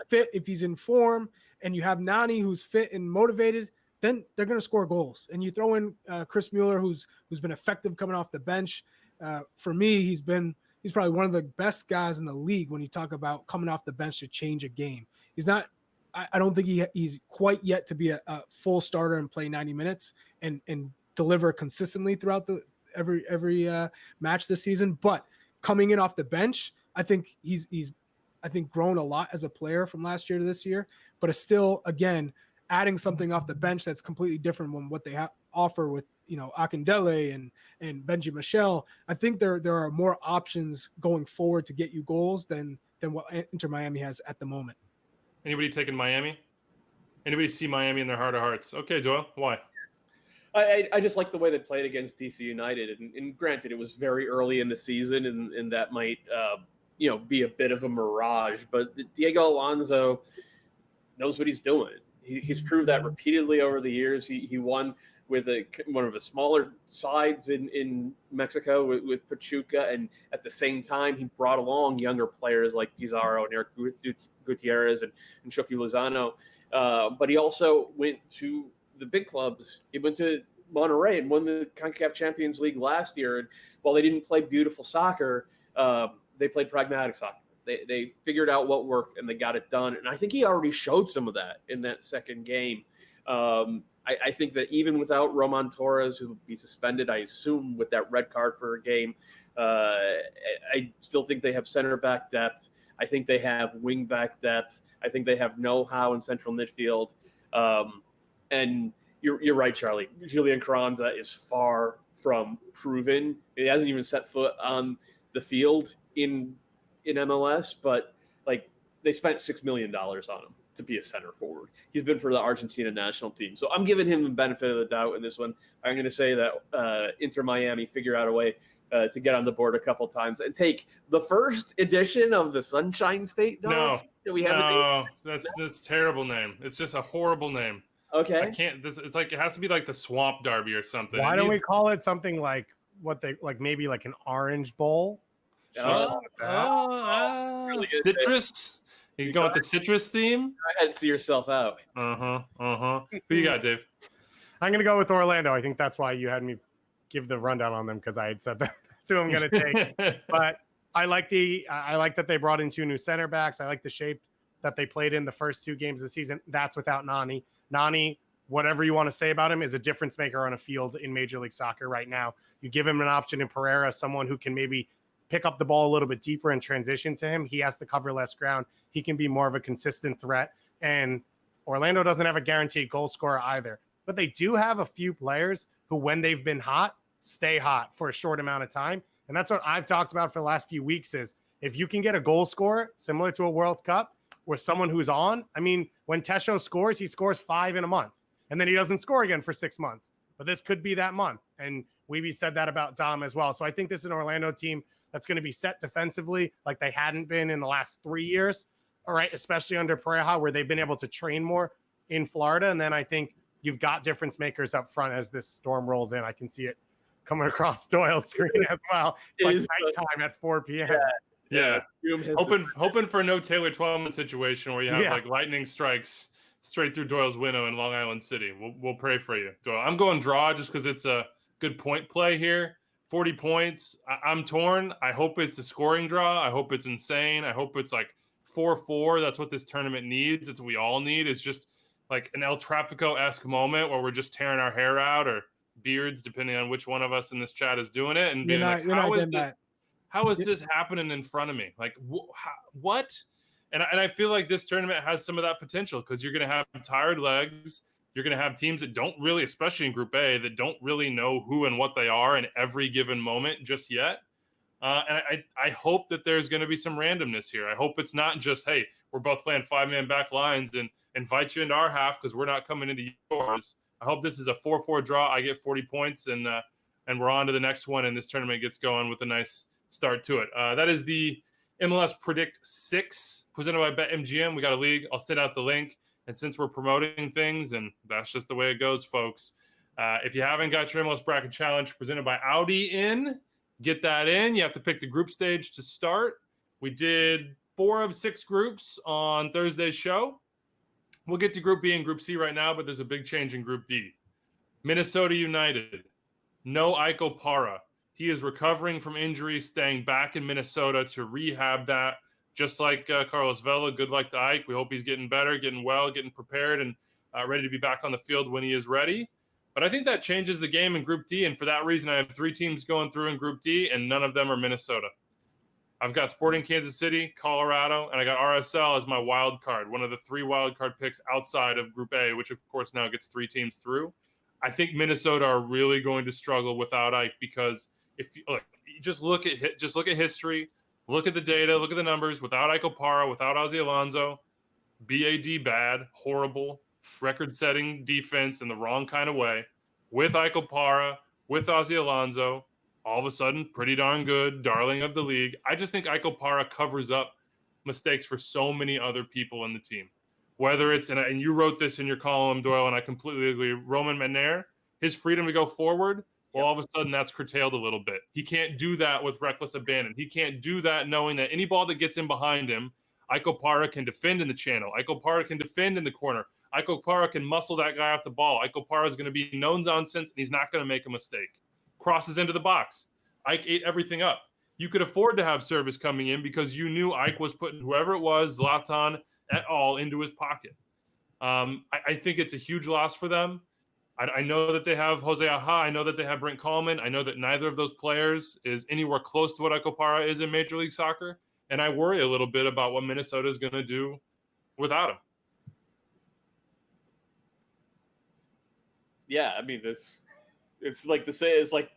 fit, if he's in form, and you have Nani who's fit and motivated, then they're going to score goals. And you throw in Chris Mueller, who's been effective coming off the bench. For me, he's probably one of the best guys in the league when you talk about coming off the bench to change a game. He's not. I don't think he's quite yet to be a full starter and play 90 minutes and deliver consistently throughout every match this season. But coming in off the bench, I think he's grown a lot as a player from last year to this year. But it's still, again, adding something off the bench that's completely different from what they offer with Akindele and Benji Michel. I think there are more options going forward to get you goals than what Inter Miami has at the moment. Anybody taking Miami? Anybody see Miami in their heart of hearts? Okay, Doyle, why? I just like the way they played against DC United. And granted, it was very early in the season, and that might be a bit of a mirage. But Diego Alonso knows what he's doing. He's proved that repeatedly over the years. He won with one of the smaller sides in Mexico with Pachuca, and at the same time, he brought along younger players like Pizarro and Eric Gutierrez and Shoki Lozano. But he also went to the big clubs. He went to Monterrey and won the CONCACAF Champions League last year. And while they didn't play beautiful soccer, they played pragmatic soccer. They figured out what worked and they got it done. And I think he already showed some of that in that second game. I think that even without Roman Torres, who would be suspended, I assume with that red card for a game, I still think they have center back depth. I think they have wing back depth. I think they have know-how in central midfield. And you're right, Charlie. Julian Carranza is far from proven. He hasn't even set foot on the field in MLS, but like they spent $6 million on him to be a center forward. He's been for the Argentina national team. So I'm giving him the benefit of the doubt in this one. I'm going to say that Inter Miami figure out a way to get on the board a couple times and take the first edition of the Sunshine State. No, that's a terrible name. It's just a horrible name. Okay. I can't. It's like it has to be like the Swamp Derby or something. Why don't we call it something like maybe like an Orange Bowl? Really good Citrus. You going with the citrus theme? Go ahead and see yourself out. Who you got, Dave? I'm going to go with Orlando. I think that's why you had me give the rundown on them, because I had said that's who I'm going to take. But I like that they brought in 2 new center backs. I like the shape that they played in the first 2 games of the season. That's without Nani. Nani, whatever you want to say about him, is a difference maker on a field in Major League Soccer right now. You give him an option in Pereira, someone who can maybe pick up the ball a little bit deeper and transition to him. He has to cover less ground. He can be more of a consistent threat. And Orlando doesn't have a guaranteed goal scorer either. But they do have a few players who, when they've been hot, stay hot for a short amount of time. And that's what I've talked about for the last few weeks is if you can get a goal scorer similar to a World Cup where someone who's on, I mean, when Tesho scores, he scores 5 in a month. And then he doesn't score again for 6 months. But this could be that month. And Weeby said that about Dom as well. So I think this is an Orlando team that's going to be set defensively like they hadn't been in the last 3 years. All right, especially under Pareja, where they've been able to train more in Florida. And then I think you've got difference makers up front as this storm rolls in. I can see it coming across Doyle's screen as well. It's like nighttime at 4 p.m. Yeah. Hoping for no Taylor Twellman situation where you have like lightning strikes straight through Doyle's window in Long Island City. We'll pray for you, Doyle. I'm going draw just because it's a good point play here. 40 points. I'm torn. I hope it's a scoring draw. I hope it's insane. I hope it's like 4-4. That's what this tournament needs. It's what we all need. It's just like an El Trafico-esque moment where we're just tearing our hair out or beards, depending on which one of us in this chat is doing it, and being how is this happening in front of me? Like, what? And I feel like this tournament has some of that potential because you're going to have tired legs. You're going to have teams that don't really, especially in Group A, that don't really know who and what they are in every given moment just yet. And I hope that there's going to be some randomness here. I hope it's not just, hey, we're both playing 5-man back lines and invite you into our half because we're not coming into yours. I hope this is a 4-4 draw. I get 40 points and we're on to the next one and this tournament gets going with a nice start to it. That is the MLS Predict 6 presented by BetMGM. We got a league. I'll send out the link. And since we're promoting things, and that's just the way it goes, folks, if you haven't got your MLS Bracket Challenge presented by Audi in, get that in. You have to pick the group stage to start. We did 4 of 6 groups on Thursday's show. We'll get to Group B and Group C right now, but there's a big change in Group D. Minnesota United. No Ike Opara. He is recovering from injury, staying back in Minnesota to rehab that. Just like Carlos Vela, good luck to Ike. We hope he's getting better, getting well, getting prepared, and ready to be back on the field when he is ready. But I think that changes the game in Group D, and for that reason, I have 3 teams going through in Group D, and none of them are Minnesota. I've got Sporting Kansas City, Colorado, and I got RSL as my wild card, one of the 3 wild card picks outside of Group A, which of course now gets 3 teams through. I think Minnesota are really going to struggle without Ike because if you just look at history. Look at the data, look at the numbers. Without Ike Opara, without Ozzie Alonso, BAD bad, horrible, record-setting defense in the wrong kind of way. With Ike Opara, with Ozzie Alonso, all of a sudden, pretty darn good, darling of the league. I just think Ike Opara covers up mistakes for so many other people in the team. Whether it's, and you wrote this in your column, Doyle, and I completely agree, Roman Meunier, his freedom to go forward, well, all of a sudden that's curtailed a little bit. He can't do that with reckless abandon. He can't do that knowing that any ball that gets in behind him, Ike Opara can defend in the channel. Ike Opara can defend in the corner. Ike Opara can muscle that guy off the ball. Ike Opara is going to be no nonsense, and he's not going to make a mistake. Crosses into the box. Ike ate everything up. You could afford to have service coming in because you knew Ike was putting whoever it was, Zlatan et al., into his pocket. I think it's a huge loss for them. I know that they have Jose Aja. I know that they have Brent Coleman. I know that neither of those players is anywhere close to what Ike Opara is in Major League Soccer. And I worry a little bit about what Minnesota is going to do without him. Yeah, I mean, it's like the same. It's like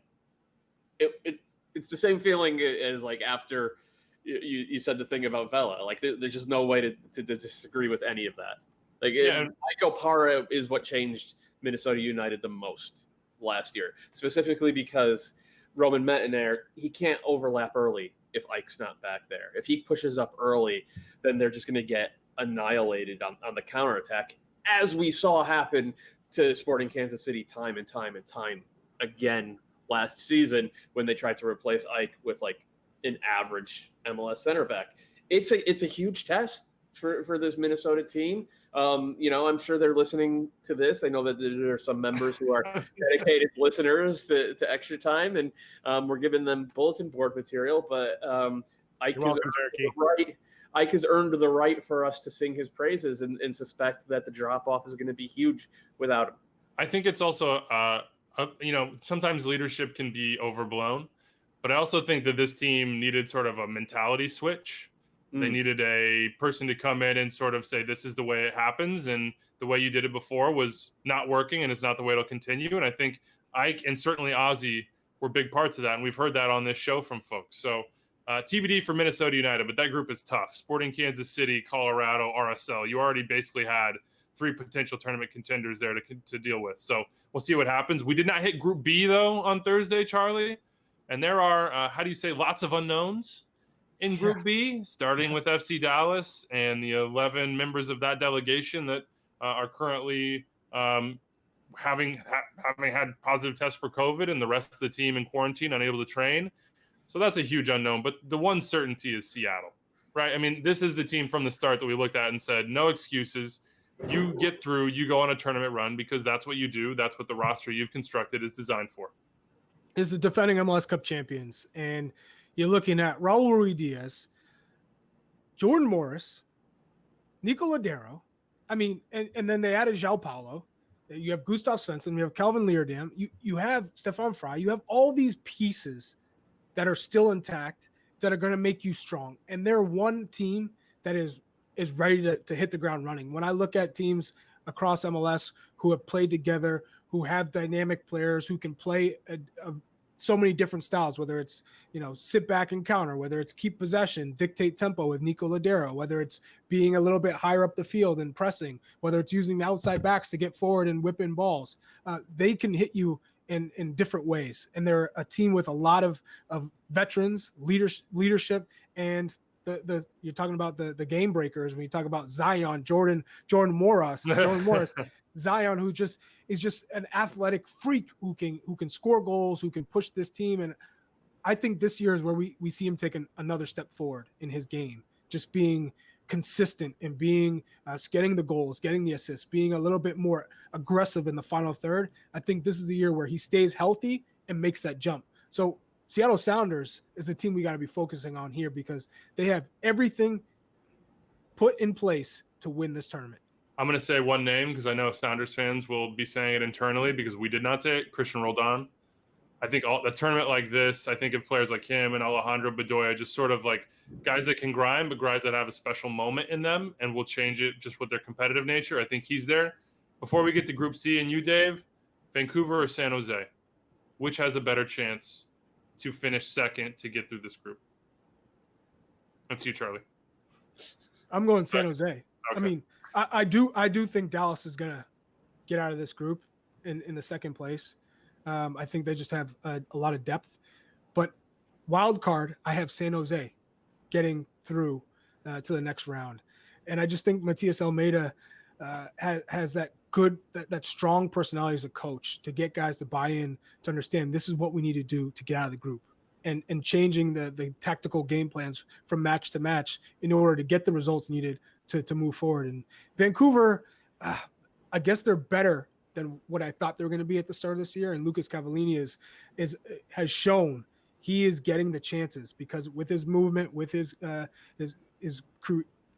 it's the same feeling as like after you said the thing about Vela. Like there's just no way to disagree with any of that. Like Ike Opara is what changed Minnesota United the most last year, specifically because Roman Meunier, he can't overlap early if Ike's not back there. If he pushes up early, then they're just going to get annihilated on the counterattack, as we saw happen to Sporting Kansas City time and time again last season when they tried to replace Ike with like an average MLS center back. It's a huge test for this Minnesota team. I'm sure they're listening to this. I know that there are some members who are dedicated listeners to Extra Time, and we're giving them bulletin board material. But Ike has earned the right for us to sing his praises and suspect that the drop-off is going to be huge without him. I think it's also, sometimes leadership can be overblown, but I also think that this team needed sort of a mentality switch. They needed a person to come in and sort of say, this is the way it happens. And the way you did it before was not working, and it's not the way it'll continue. And I think Ike and certainly Ozzy were big parts of that. And we've heard that on this show from folks. So TBD for Minnesota United, but that group is tough. Sporting Kansas City, Colorado, RSL. You already basically had 3 potential tournament contenders there to deal with. So we'll see what happens. We did not hit Group B, though, on Thursday, Charlie. And there are, lots of unknowns in Group B, starting with FC Dallas and the 11 members of that delegation that are currently having had positive tests for COVID, and the rest of the team in quarantine, unable to train. So that's a huge unknown. But the one certainty is Seattle, right? I mean, this is the team from the start that we looked at and said, no excuses. You get through, you go on a tournament run because that's what you do. That's what the roster you've constructed is designed for. Is the defending MLS Cup champions, and you're looking at Raul Ruiz, Jordan Morris, Nico Ladero. I mean, and then they added João Paulo. You have Gustav Svensson. You have Calvin Leerdam. You have Stefan Fry. You have all these pieces that are still intact that are going to make you strong. And they're one team that is ready to hit the ground running. When I look at teams across MLS who have played together, who have dynamic players, who can play so many different styles, whether it's, sit back and counter, whether it's keep possession, dictate tempo with Nico Ladero, whether it's being a little bit higher up the field and pressing, whether it's using the outside backs to get forward and whip in balls, they can hit you in different ways. And they're a team with a lot of veterans, leadership, and you're talking about the game breakers when you talk about Zion, Jordan Morris, Zion, who is just an athletic freak who can score goals, who can push this team. And I think this year is where we see him taking another step forward in his game, just being consistent and being getting the goals, getting the assists, being a little bit more aggressive in the final third. I think this is the year where he stays healthy and makes that jump. So Seattle Sounders is the team we got to be focusing on here because they have everything put in place to win this tournament. I'm going to say one name because I know Sounders fans will be saying it internally because we did not say it, Christian Roldan. I think a tournament like this, I think of players like him and Alejandro Bedoya, just sort of like guys that can grind, but guys that have a special moment in them and will change it just with their competitive nature. I think he's there. Before we get to Group C and you, Dave, Vancouver or San Jose, which has a better chance to finish second to get through this group? That's you, Charlie. I'm going San Jose. Okay. I mean, I do think Dallas is going to get out of this group in the second place. I think they just have a lot of depth. But wild card, I have San Jose getting through to the next round. And I just think Matias Almeida has that that strong personality as a coach to get guys to buy in, to understand this is what we need to do to get out of the group, and changing the tactical game plans from match to match in order to get the results needed to move forward. And Vancouver, I guess they're better than what I thought they were going to be at the start of this year. And Lucas Cavallini has shown he is getting the chances because with his movement, with his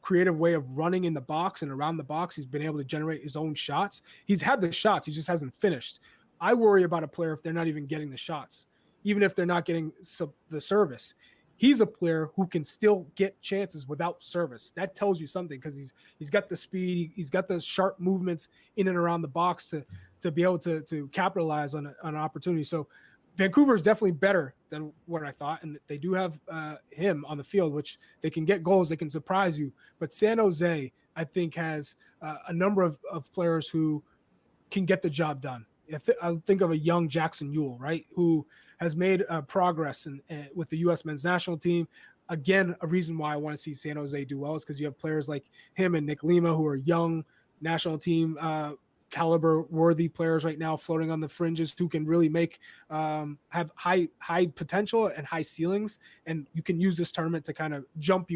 creative way of running in the box and around the box, he's been able to generate his own shots. He's had the shots, he just hasn't finished. I worry about a player if they're not even getting the shots, even if they're not getting the service. He's a player who can still get chances without service. That tells you something because he's got the speed, he's got the sharp movements in and around the box to be able to capitalize on an opportunity. So Vancouver is definitely better than what I thought, and they do have him on the field, which they can get goals, they can surprise you. But San Jose, I think, has a number of players who can get the job done. I think of a young Jackson Ewell, right, who has made progress with the U.S. men's national team. Again, a reason why I want to see San Jose do well is because you have players like him and Nick Lima who are young national team caliber worthy players right now floating on the fringes who can really make have high potential and high ceilings, and you can use this tournament to kind of jump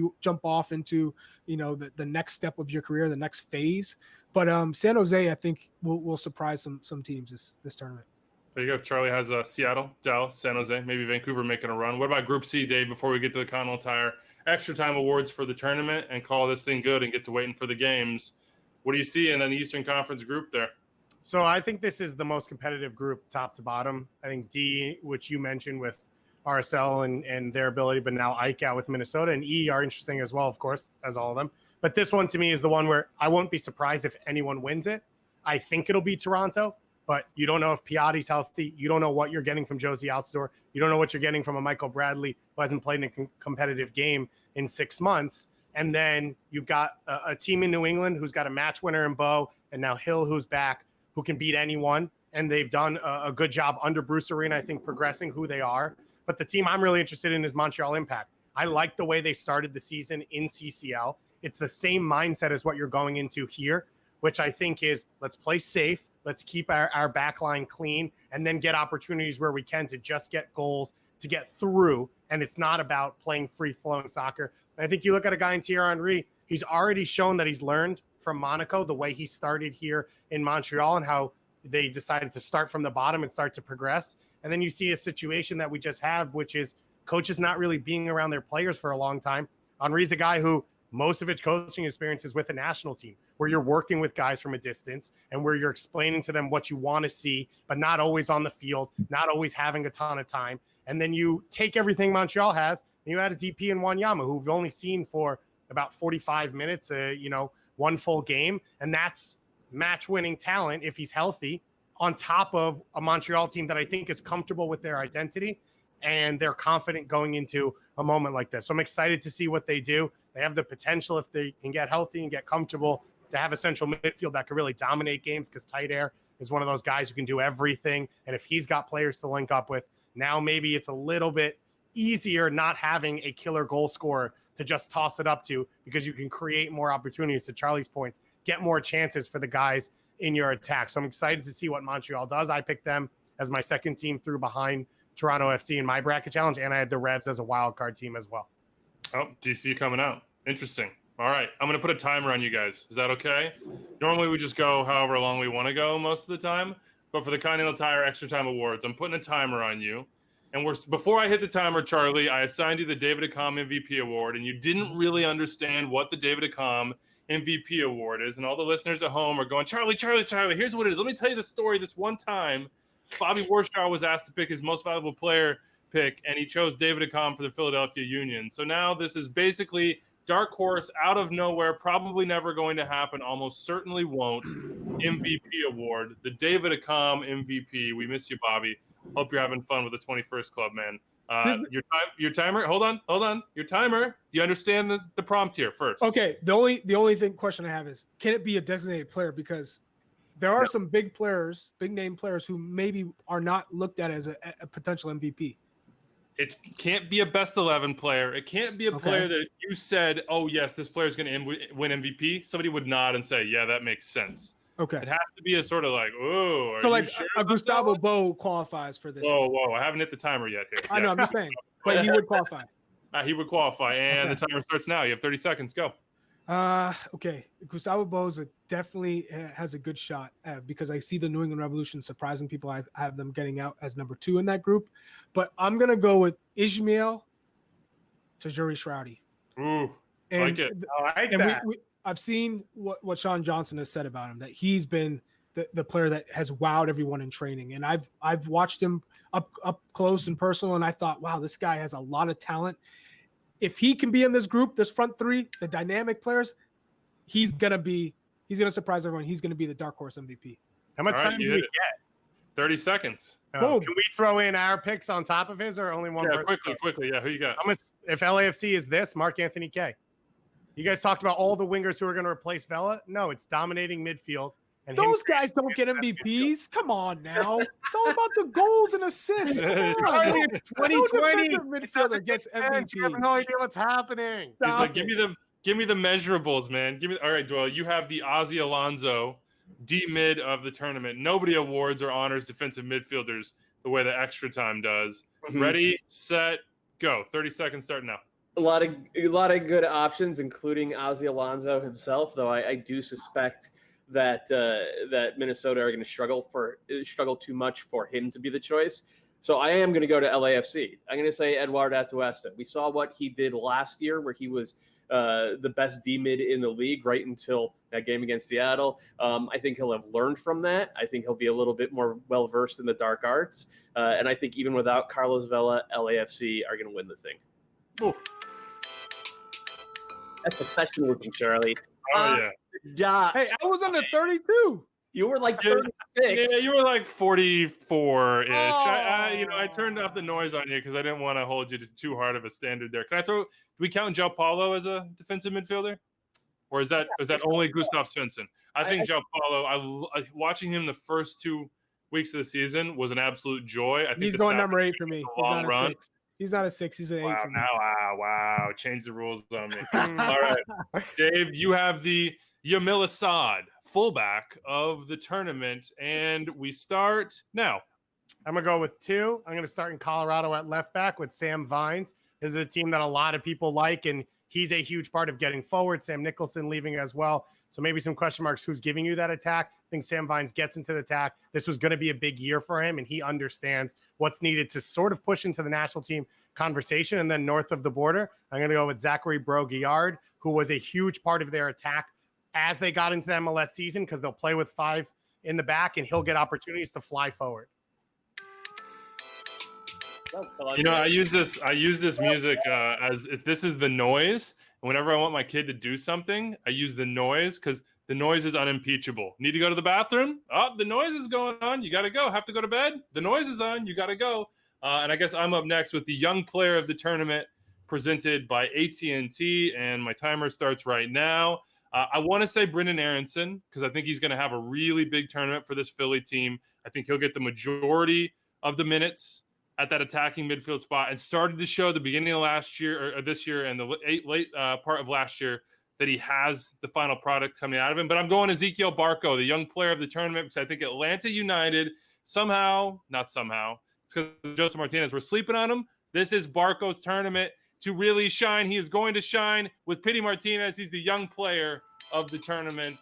off into the next step of your career, the next phase. But San Jose, I think, will surprise some teams this tournament. There you go. Charlie has Seattle, Dallas, San Jose, maybe Vancouver making a run. What about Group C, Dave, before we get to the Continental Tire Extratime Awards for the tournament and call this thing good and get to waiting for the games? What do you see in the Eastern Conference group there? So I think this is the most competitive group top to bottom. I think D, which you mentioned with RSL and their ability, but now Ike out with Minnesota, and E are interesting as well, of course, as all of them. But this one to me is the one where I won't be surprised if anyone wins it. I think it'll be Toronto, but you don't know if Piatti's healthy. You don't know what you're getting from Josie Altidore. You don't know what you're getting from a Michael Bradley who hasn't played in a competitive game in 6 months. And then you've got a team in New England who's got a match winner in Bo, and now Hill, who's back, who can beat anyone. And they've done a good job under Bruce Arena, I think, progressing who they are. But the team I'm really interested in is Montreal Impact. I like the way they started the season in CCL. It's the same mindset as what you're going into here, which I think is let's play safe. Let's keep our back line clean and then get opportunities where we can to just get goals, to get through. And it's not about playing free-flowing soccer. I think you look at a guy in Thierry Henry, he's already shown that he's learned from Monaco, the way he started here in Montreal and how they decided to start from the bottom and start to progress. And then you see a situation that we just have, which is coaches not really being around their players for a long time. Henry's a guy who most of his coaching experience is with a national team where you're working with guys from a distance and where you're explaining to them what you want to see, but not always on the field, not always having a ton of time. And then you take everything Montreal has, and you add a DP in Wanyama, who we've only seen for about 45 minutes, one full game. And that's match-winning talent if he's healthy, on top of a Montreal team that I think is comfortable with their identity and they're confident going into a moment like this. So I'm excited to see what they do. They have the potential, if they can get healthy and get comfortable, to have a central midfield that can really dominate games, because Tight Air is one of those guys who can do everything. And if he's got players to link up with, now maybe it's a little bit easier not having a killer goal scorer to just toss it up to, because you can create more opportunities, to Charlie's points, get more chances for the guys in your attack. So I'm excited to see what Montreal does. I picked them as my second team through behind Toronto FC in my bracket challenge, and I had the Revs as a wild card team as well. Oh, DC coming out. Interesting. All right, I'm going to put a timer on you guys. Is that okay? Normally we just go however long we want to go most of the time, but for the Continental Tire Extratime Awards, I'm putting a timer on you. And before I hit the timer, Charlie, I assigned you the David Accam MVP Award, and you didn't really understand what the David Accam MVP Award is. And all the listeners at home are going, Charlie, here's what it is. Let me tell you the story. This one time, Bobby Warshaw was asked to pick his most valuable player pick, and he chose David Accam for the Philadelphia Union. So now this is basically dark horse, out of nowhere, probably never going to happen, almost certainly won't, MVP Award, the David Accam MVP. We miss you, Bobby. Hope you're having fun with the 21st Club, man. Your timer. Hold on. Your timer. Do you understand the prompt here first? Okay. The only question I have is, can it be a designated player? Because there are some big players, big name players, who maybe are not looked at as a potential MVP. It can't be a best 11 player. It can't be a player that you said, oh yes, this player is going to win MVP. Somebody would nod and say, yeah, that makes sense. Okay. It has to be a sort of like, oh, so like sure a Gustavo Bo qualifies for this. Whoa. I haven't hit the timer yet here. I know, I'm just saying. But he would qualify. He would qualify. And the timer starts now. You have 30 seconds. Go. Okay. Gustavo Bo definitely has a good shot because I see the New England Revolution surprising people. I have them getting out as number 2 in that group. But I'm going to go with Ismail Tajuri Shroudy. Ooh, like it. I like that. I've seen what Sean Johnson has said about him, that he's been the player that has wowed everyone in training. And I've watched him up close and personal, and I thought, wow, this guy has a lot of talent. If he can be in this group, this front three, the dynamic players, he's gonna surprise everyone. He's gonna be the dark horse MVP. How much time do we get? 30 seconds. Can we throw in our picks on top of his, or only one? Yeah, quickly. Yeah, who you got? If LAFC is this, Mark Anthony K. You guys talked about all the wingers who are going to replace Vela. No, it's dominating midfield. And those guys don't get MVPs. Come on now. It's all about the goals and assists. 2020 midfielder gets MVP. You have no idea what's happening. He's like, give me the measurables, man. All right, Doyle, you have the Ozzy Alonso D-mid of the tournament. Nobody awards or honors defensive midfielders the way that Extra Time does. Ready, set, go. 30 seconds starting now. A lot of good options, including Ozzy Alonso himself. Though I do suspect that that Minnesota are going to struggle too much for him to be the choice. So I am going to go to LAFC. I'm going to say Eduard Atuesta. We saw what he did last year, where he was the best D-mid in the league right until that game against Seattle. I think he'll have learned from that. I think he'll be a little bit more well-versed in the dark arts. And I think even without Carlos Vela, LAFC are going to win the thing. Oof. That's professionalism, Charlie. Oh, yeah. Hey, I was under 32. You were like 36. Yeah, you were like 44-ish. Oh. I turned off the noise on you because I didn't want to hold you to too hard of a standard there. Do we count João Paulo as a defensive midfielder? Or is that only Gustav Svensson? I think João Paulo, watching him the first 2 weeks of the season was an absolute joy. I think he's going number 8 for me. He's not a 6. He's an 8 for me. Wow. Change the rules on me. All right. Dave, you have the MLSisBack fullback of the tournament, and we start now. I'm going to go with 2. I'm going to start in Colorado at left back with Sam Vines. This is a team that a lot of people like, and he's a huge part of getting forward. Sam Nicholson leaving as well. So maybe some question marks. Who's giving you that attack? I think Sam Vines gets into the attack. This was going to be a big year for him, and he understands what's needed to sort of push into the national team conversation. And then north of the border, I'm going to go with Zachary Broguillard, who was a huge part of their attack as they got into the MLS season, because they'll play with 5 in the back, and he'll get opportunities to fly forward. I use this music as if this is the noise. And whenever I want my kid to do something, I use the noise because the noise is unimpeachable. Need to go to the bathroom? Oh, the noise is going on. You got to go. Have to go to bed? The noise is on. You got to go. And I guess I'm up next with the young player of the tournament presented by AT&T, and my timer starts right now. I want to say Brendan Aronson because I think he's going to have a really big tournament for this Philly team. I think he'll get the majority of the minutes at that attacking midfield spot, and started to show the beginning of last year or this year and the late part of last year that he has the final product coming out of him. But I'm going Ezequiel Barco, the young player of the tournament, because I think Atlanta United not somehow, it's because Joseph Martinez, we're sleeping on him. This is Barco's tournament to really shine. He is going to shine with Pity Martinez. He's the young player of the tournament.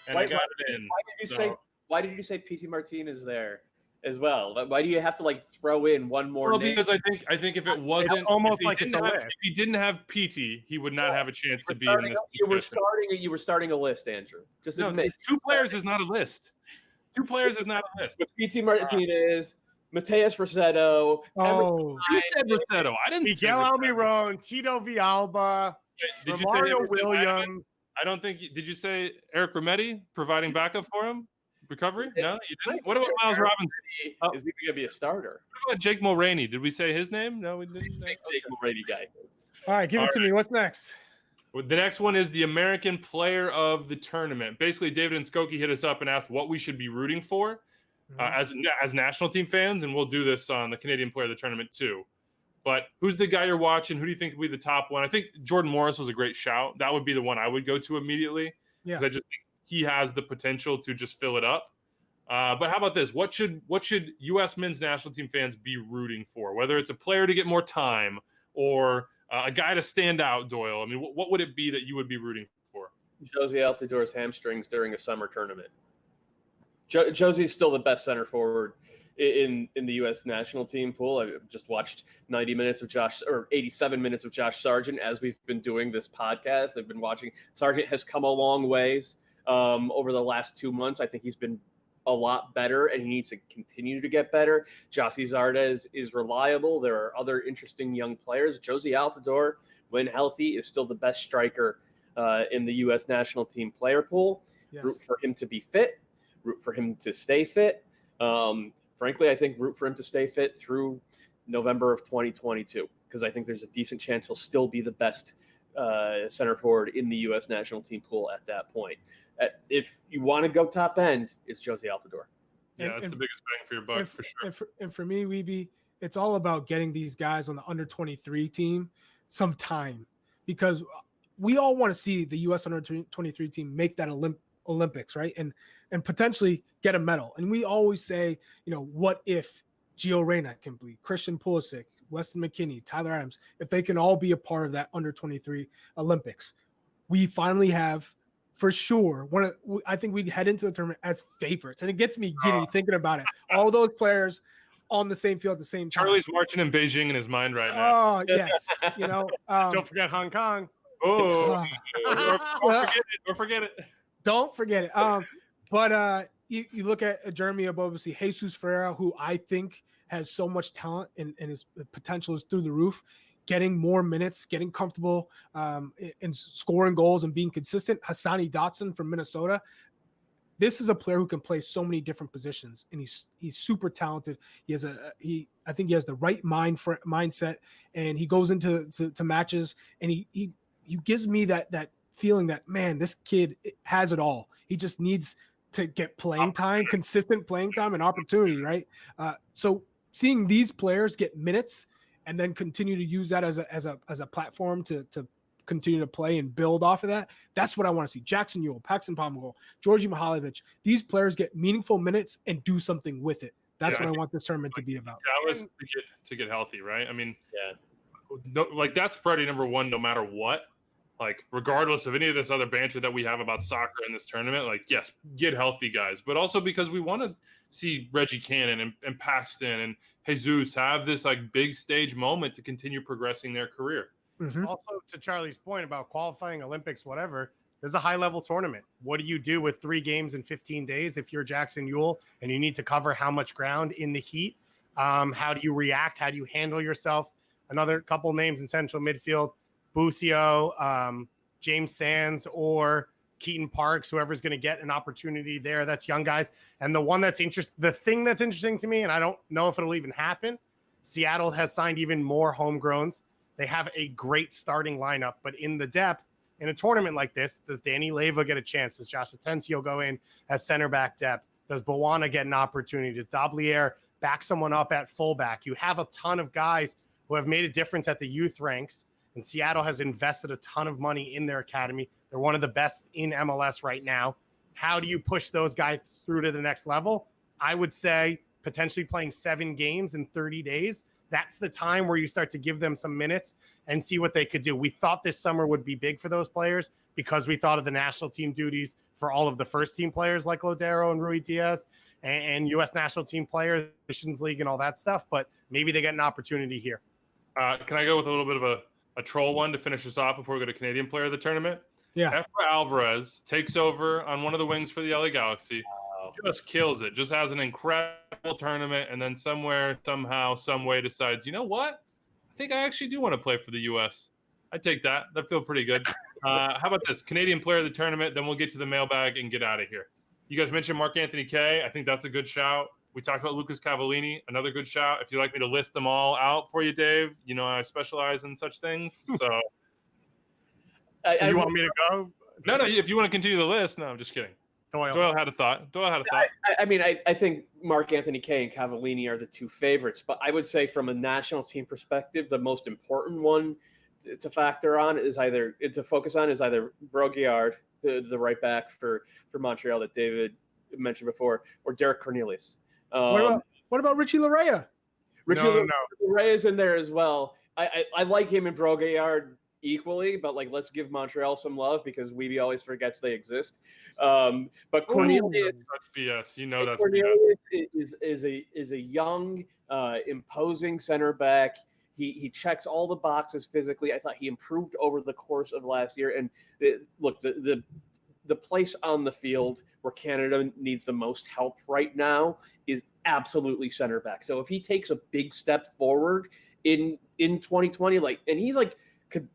And I got it in. Why did you say Pity Martinez there as well? Why do you have to throw in one more name? Because I think if it wasn't if he didn't have PT, he would not have a chance to be in this discussion. You were starting a list, Andrew. Just admit. 2 players is not a list. 2 players is not a list. With PT Martinez, Mateus Rossetto. Oh, you said Rossetto. I didn't say Miguel Almiron, Tito Villalba, Mario Williams. I don't think. Did you say Eric Remedi providing backup for him? Recovery? No, you didn't. What about Miles Robinson? Is he going to be a starter? What about Jake Mulroney? Did we say his name? No, we didn't. Jake Mulroney guy. All right, give it to me. What's next? The next one is the American Player of the Tournament. Basically, David and Skokie hit us up and asked what we should be rooting for as national team fans, and we'll do this on the Canadian Player of the Tournament too. But who's the guy you're watching? Who do you think will be the top one? I think Jordan Morris was a great shout. That would be the one I would go to immediately because I just think he has the potential to just fill it up. But how about this? What should U.S. men's national team fans be rooting for? Whether it's a player to get more time or a guy to stand out, Doyle. I mean, what would it be that you would be rooting for? Josie Altidor's hamstrings during a summer tournament. Josie's still the best center forward in the U.S. national team pool. I just watched 87 minutes of Josh Sargent as we've been doing this podcast. I've been watching. Sargent has come a long ways over the last 2 months. I think he's been a lot better, and he needs to continue to get better. Josie Zardes is reliable. There are other interesting young players. Josie Altidore, when healthy, is still the best striker in the U.S. national team player pool. Yes. Root for him to be fit. Root for him to stay fit. Frankly, I think root for him to stay fit through November of 2022, because I think there's a decent chance he'll still be the best center forward in the U.S. national team pool at that point. If you want to go top end, it's Josie Altidore. Yeah, that's the biggest bang for your buck, for sure. And for me, Weeby, it's all about getting these guys on the under 23 team some time, because we all want to see the U.S. under 23 team make that Olympics, right? And potentially get a medal. And we always say, what if Gio Reyna can be, Christian Pulisic, Weston McKennie, Tyler Adams, if they can all be a part of that under 23 Olympics. We finally have, for sure, I think we'd head into the tournament as favorites. And it gets me giddy thinking about it. All those players on the same field at the same time. Charlie's marching in Beijing in his mind right now. Oh, yes. Don't forget Hong Kong. Oh, don't forget it. Don't forget it. But you look at Jeremy Abobasi, Jesus Ferreira, who I think has so much talent and his potential is through the roof, getting more minutes, getting comfortable and scoring goals and being consistent. Hassani Dotson from Minnesota. This is a player who can play so many different positions, and he's super talented. I think he has the right mindset, and he goes into matches, and he gives me that feeling that, man, this kid has it all. He just needs to get playing time, consistent playing time and opportunity, right? So seeing these players get minutes and then continue to use that as a platform to continue to play and build off of that, that's what I want to see. Jackson Ewell, Paxton Pomagol, Georgi Mihailovic, these players get meaningful minutes and do something with it. That's what I want this tournament to be about. That was to get healthy, right? I mean, that's priority number one, no matter what. Like, regardless of any of this other banter that we have about soccer in this tournament, like, yes, get healthy, guys. But also because we want to see Reggie Cannon and Paxton and Jesus have this, like, big stage moment to continue progressing their career. Mm-hmm. Also, to Charlie's point about qualifying, Olympics, whatever, there's a high-level tournament. What do you do with 3 games in 15 days if you're Jackson Ewell and you need to cover how much ground in the heat? How do you react? How do you handle yourself? Another couple names in central midfield, Busio, James Sands, or Keaton Parks, whoever's going to get an opportunity there. That's young guys. And the thing that's interesting to me, and I don't know if it'll even happen, Seattle has signed even more homegrowns. They have a great starting lineup, but in the depth, in a tournament like this, does Danny Leyva get a chance? Does Josh Atencio go in as center back depth? Does Bawana get an opportunity? Does Dablier back someone up at fullback? You have a ton of guys who have made a difference at the youth ranks, and Seattle has invested a ton of money in their academy. They're one of the best in MLS right now. How do you push those guys through to the next level? I would say potentially playing 7 games in 30 days. That's the time where you start to give them some minutes and see what they could do. We thought this summer would be big for those players because we thought of the national team duties for all of the first team players like Lodero and Rui Diaz and U.S. national team players, Nations League and all that stuff, but maybe they get an opportunity here. Can I go with a little bit of a troll one to finish us off before we go to Canadian player of the tournament? Yeah. Efra Alvarez takes over on one of the wings for the LA Galaxy. Just kills it. Just has an incredible tournament, and then somewhere, somehow, some way decides, you know what? I think I actually do want to play for the U.S. I take that. That feels pretty good. How about this? Canadian player of the tournament, then we'll get to the mailbag and get out of here. You guys mentioned Mark Anthony Kaye. I think that's a good shout. We talked about Lucas Cavallini, another good shout. If you'd like me to list them all out for you, Dave, you know I specialize in such things. So, you want me to go? No. If you want to continue the list, no, I'm just kidding. Doyle had a thought. I think Mark Anthony Kaye and Cavallini are the 2 favorites, but I would say from a national team perspective, the most important one to focus on is either Broguillard, the right back for Montreal that David mentioned before, or Derek Cornelius. What about Richie Larea? Larea is in there as well. I like him and Broguillard equally, but let's give Montreal some love because Weeby always forgets they exist. But Cornelius, that's BS. You know that's Cornelius is a young, imposing center back. He checks all the boxes physically. I thought he improved over the course of last year. And the place on the field where Canada needs the most help right now is absolutely center back. So if he takes a big step forward in 2020, and he's could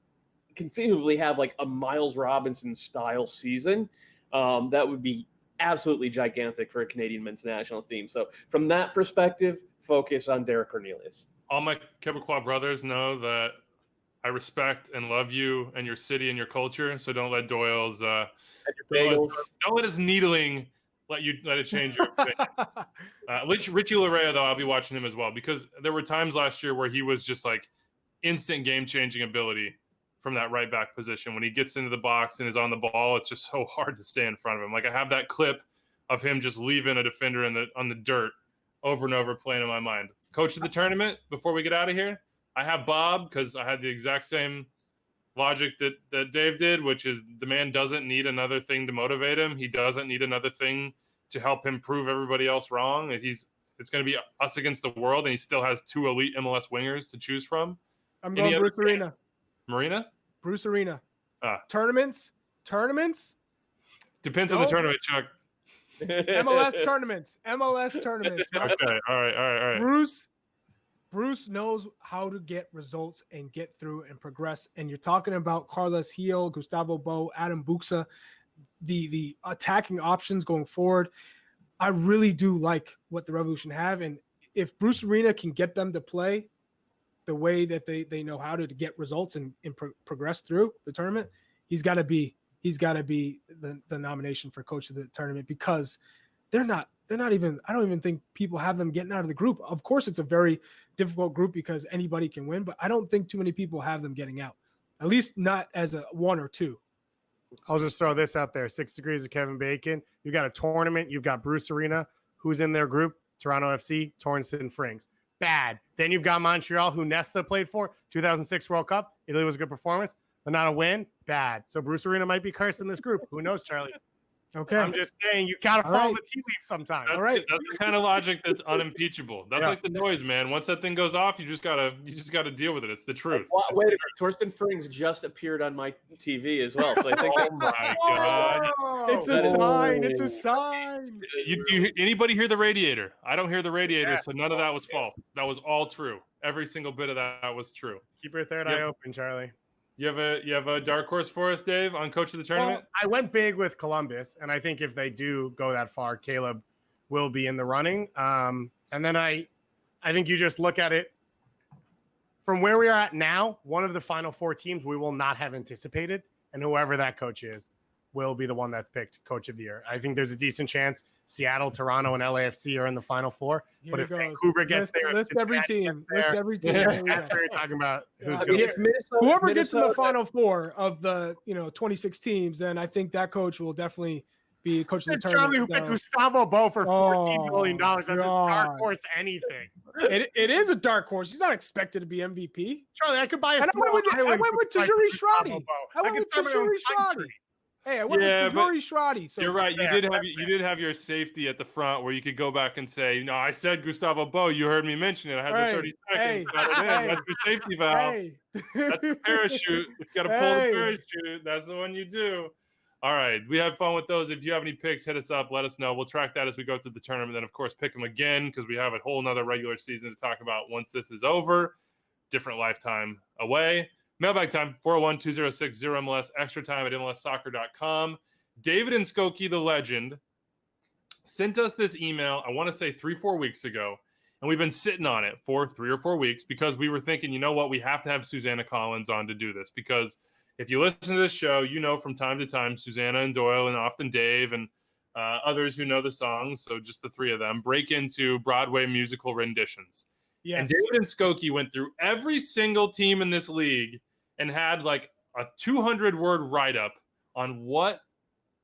conceivably have a Miles Robinson style season, that would be absolutely gigantic for a Canadian men's national team. So from that perspective, focus on Derek Cornelius. All my Quebecois brothers know that I respect and love you and your city and your culture. So don't let Doyle's don't let his needling let it change your opinion. Richie Larea, though, I'll be watching him as well because there were times last year where he was just instant game changing ability. from that right back position. When he gets into the box and is on the ball, it's just so hard to stay in front of him. Like, I have that clip of him just leaving a defender on the dirt over and over playing in my mind. Coach of the tournament, before we get out of here, I have Bob, because I had the exact same logic that Dave did, which is the man doesn't need another thing to motivate him. He doesn't need another thing to help him prove everybody else wrong. It's going to be us against the world, and he still has 2 elite MLS wingers to choose from. I'm going Bruce Arena. Marina? Bruce Arena. Tournaments? Depends on the tournament, Chuck. MLS tournaments. Okay. All right. Bruce knows how to get results and get through and progress. And you're talking about Carlos Gil, Gustavo Bo, Adam Buxa, the attacking options going forward. I really do like what the Revolution have. And if Bruce Arena can get them to play the way that they know how to get results and progress through the tournament, he's got to be the nomination for coach of the tournament, because they're not even, I don't even think people have them getting out of the group. Of course, it's a very difficult group because anybody can win, but I don't think too many people have them getting out, at least not as a 1 or 2. I'll just throw this out there. 6 Degrees of Kevin Bacon. You've got a tournament. You've got Bruce Arena, who's in their group, Toronto FC, Torrenston Frings. Bad. Then you've got Montreal, who Nesta played for, 2006 World Cup. Italy was a good performance, but not a win. Bad. So Bruce Arena might be cursed in this group. Who knows, Charlie? Okay. I'm just saying, you got to follow the tea leaves sometimes. That's the kind of logic that's unimpeachable. That's like the noise, man. Once that thing goes off, you just gotta deal with it. It's the truth. Well, wait a minute. Torsten Frings just appeared on my TV as well. So I think oh my god. It's a sign. It's a sign. You anybody hear the radiator? I don't hear the radiator, so none of that was false. That was all true. Every single bit of that was true. Keep your third eye open, Charlie. You have a dark horse for us, Dave, on coach of the tournament? Well, I went big with Columbus, and I think if they do go that far, Caleb will be in the running. And then I think you just look at it from where we are at now. One of the final 4 teams we will not have anticipated, and whoever that coach is will be the one that's picked coach of the year. I think there's a decent chance Seattle, Toronto, and LAFC are in the final 4. Here but if go. Vancouver gets there, list every team. that's what you're talking about. Whoever gets in the final 4 of the 26 teams, then I think that coach will definitely be coach of the tournament. Charlie, who picked Gustavo Bo for $14 million. That's his dark horse anything. It is a dark horse. He's not expected to be MVP. Charlie, I could buy a small island. I went with Tajiri Shradi. I went with Tajiri Shradi. Hey, I went with Tajiri Shradi. So you're right. You did have your safety at the front where you could go back and say, no, I said Gustavo Bo. You heard me mention it. I had the 30 seconds. That's your safety valve. That's the parachute. You got to pull the parachute. That's the one you do. All right. We had fun with those. If you have any picks, hit us up. Let us know. We'll track that as we go through the tournament. Then, of course, pick them again because we have a whole nother regular season to talk about once this is over. Different lifetime away. Mailbag time, 401-206-0MLS, extra time at MLSsoccer.com. David and Skokie, the legend, sent us this email, I want to say 3-4 weeks ago, and we've been sitting on it for 3 or 4 weeks because we were thinking, you know what, we have to have Susanna Collins on to do this because if you listen to this show, you know from time to time, Susanna and Doyle and often Dave and others who know the songs, so just the 3 of them, break into Broadway musical renditions. Yes. And David and Skokie went through every single team in this league and had like a 200-word write-up on what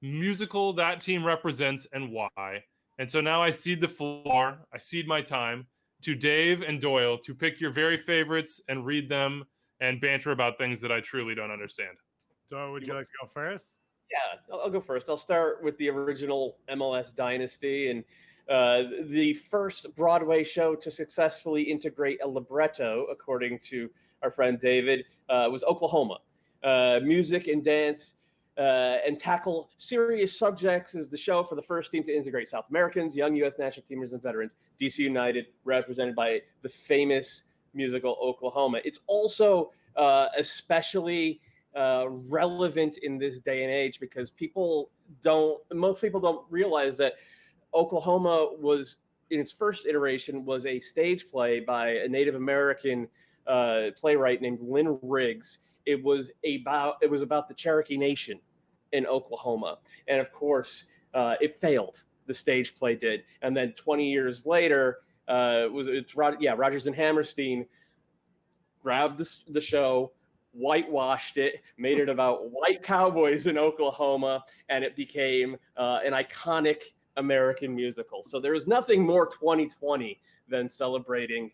musical that team represents and why. And so now I cede the floor, I cede my time to Dave and Doyle to pick your very favorites and read them and banter about things that I truly don't understand. Doyle, would you like to go first? Yeah, I'll go first. I'll start with the original MLS dynasty. And the first Broadway show to successfully integrate a libretto, according to our friend David, was Oklahoma. Music and dance and tackle serious subjects is the show for the first team to integrate South Americans, young U.S. national teamers, and veterans. DC United, represented by the famous musical Oklahoma. It's also especially relevant in this day and age because most people don't realize that Oklahoma was, in its first iteration, was a stage play by a Native American playwright named Lynn Riggs. It was about the Cherokee Nation in Oklahoma, and of course, it failed. The stage play did, and then 20 years later, Rodgers and Hammerstein grabbed the show, whitewashed it, made it about white cowboys in Oklahoma, and it became an iconic American musical. So there is nothing more 2020 than celebrating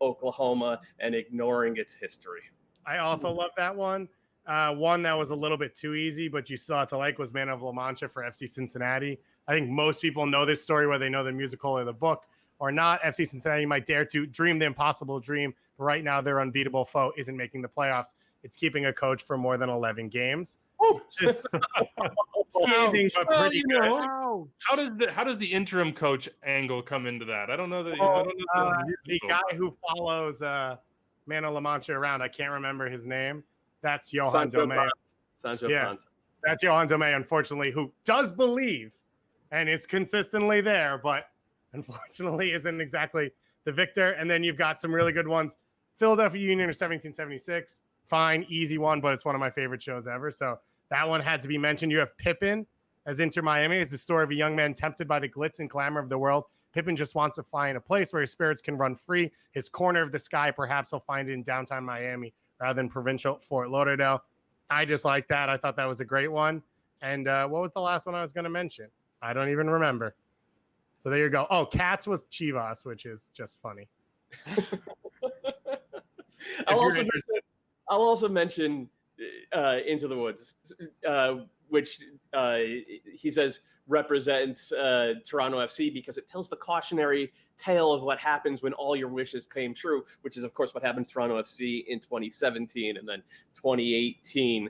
Oklahoma and ignoring its history. I also love that one. One that was a little bit too easy, but you still have to like, was Man of La Mancha for FC Cincinnati. I think most people know this story, whether they know the musical or the book or not. FC Cincinnati might dare to dream the impossible dream, but right now their unbeatable foe isn't making the playoffs. It's keeping a coach for more than 11 games. Just scathing, but pretty good. How does the interim coach angle come into that? I don't know that. The guy who follows Man of La Mancha around, I can't remember his name. That's Johan Domé. Sancho Panza. That's Johan Domé, unfortunately, who does believe and is consistently there, but unfortunately isn't exactly the victor. And then you've got some really good ones. Philadelphia Union or 1776. Fine, easy one, but it's one of my favorite shows ever. So that one had to be mentioned. You have Pippin as Inter Miami. It's the story of a young man tempted by the glitz and glamour of the world. Pippin just wants to fly in a place where his spirits can run free. His corner of the sky, perhaps he'll find it in downtown Miami rather than provincial Fort Lauderdale. I just like that. I thought that was a great one. And what was the last one I was going to mention? I don't even remember. So there you go. Oh, Cats was Chivas, which is just funny. I'll also mention Into the Woods, which he says represents Toronto FC because it tells the cautionary tale of what happens when all your wishes came true, which is, of course, what happened to Toronto FC in 2017. And then 2018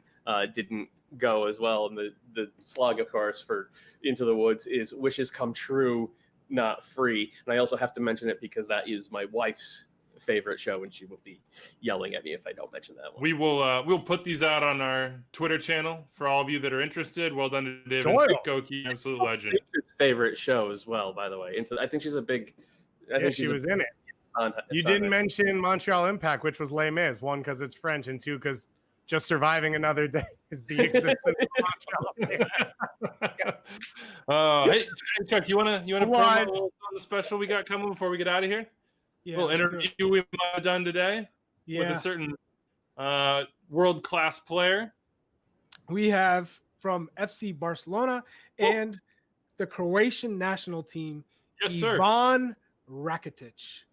didn't go as well. And the slug, of course, for Into the Woods is wishes come true, not free. And I also have to mention it because that is my wife's favorite show, and she will be yelling at me if I don't mention that one. We will we'll put these out on our Twitter channel for all of you that are interested. Well done to David Goki, absolute legend. Favorite show as well, by the way. I think she's a big. I think she was in it. You didn't mention Montreal Impact, which was Les Mis. One, because it's French, and two, because just surviving another day is the existence of Montreal. Hey, Chuck, you wanna promote something special we got coming before we get out of here? Yeah, little interview we might have done today with a certain world-class player. We have from FC Barcelona and the Croatian national team, Ivan Rakitic,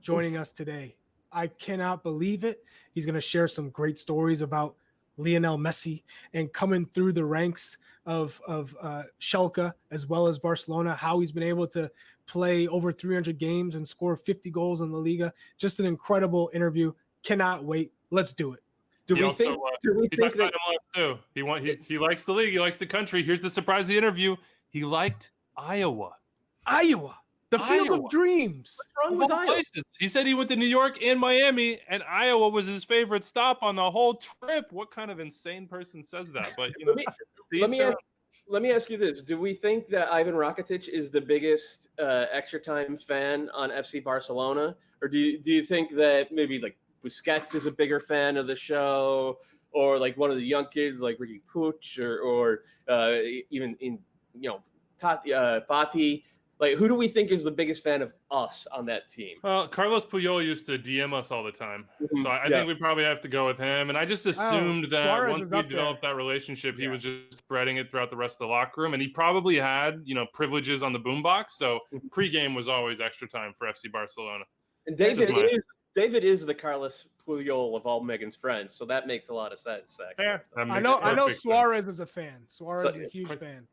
joining us today. I cannot believe it. He's going to share some great stories about Lionel Messi and coming through the ranks of Schalke as well as Barcelona, how he's been able to play over 300 games and score 50 goals in La Liga. Just an incredible interview. Cannot wait. Let's do it. He talks about MLS too. He likes the league. He likes the country. Here's the surprising interview. He liked Iowa. The field of dreams. What's wrong with Iowa? Places. He said he went to New York and Miami, and Iowa was his favorite stop on the whole trip. What kind of insane person says that? But let me ask you this: do we think that Ivan Rakitic is the biggest extra time fan on FC Barcelona, or do you think that maybe like Busquets is a bigger fan of the show, or like one of the young kids like Ricky Puig, or even Fati? Like, who do we think is the biggest fan of us on that team? Well, Carlos Puyol used to DM us all the time. So I think we probably have to go with him. And I just assumed that Suarez once we developed that relationship, he was just spreading it throughout the rest of the locker room. And he probably had, privileges on the boombox. So pregame was always extra time for FC Barcelona. And David is the Carlos Puyol of all Megan's friends. So that makes a lot of sense. Fair. I know Suarez is a fan. Suarez is a huge fan.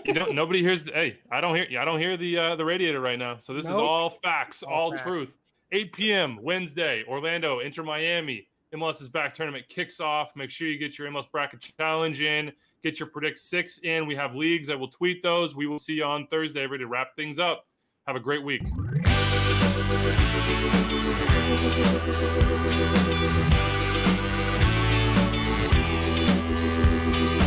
Nobody hears. I don't hear the radiator right now. So this is all facts, all truth. 8 p.m. Wednesday, Orlando, Inter Miami. MLSisBack tournament kicks off. Make sure you get your MLS bracket challenge in. Get your Predict 6 in. We have leagues. I will tweet those. We will see you on Thursday. Ready to wrap things up. Have a great week.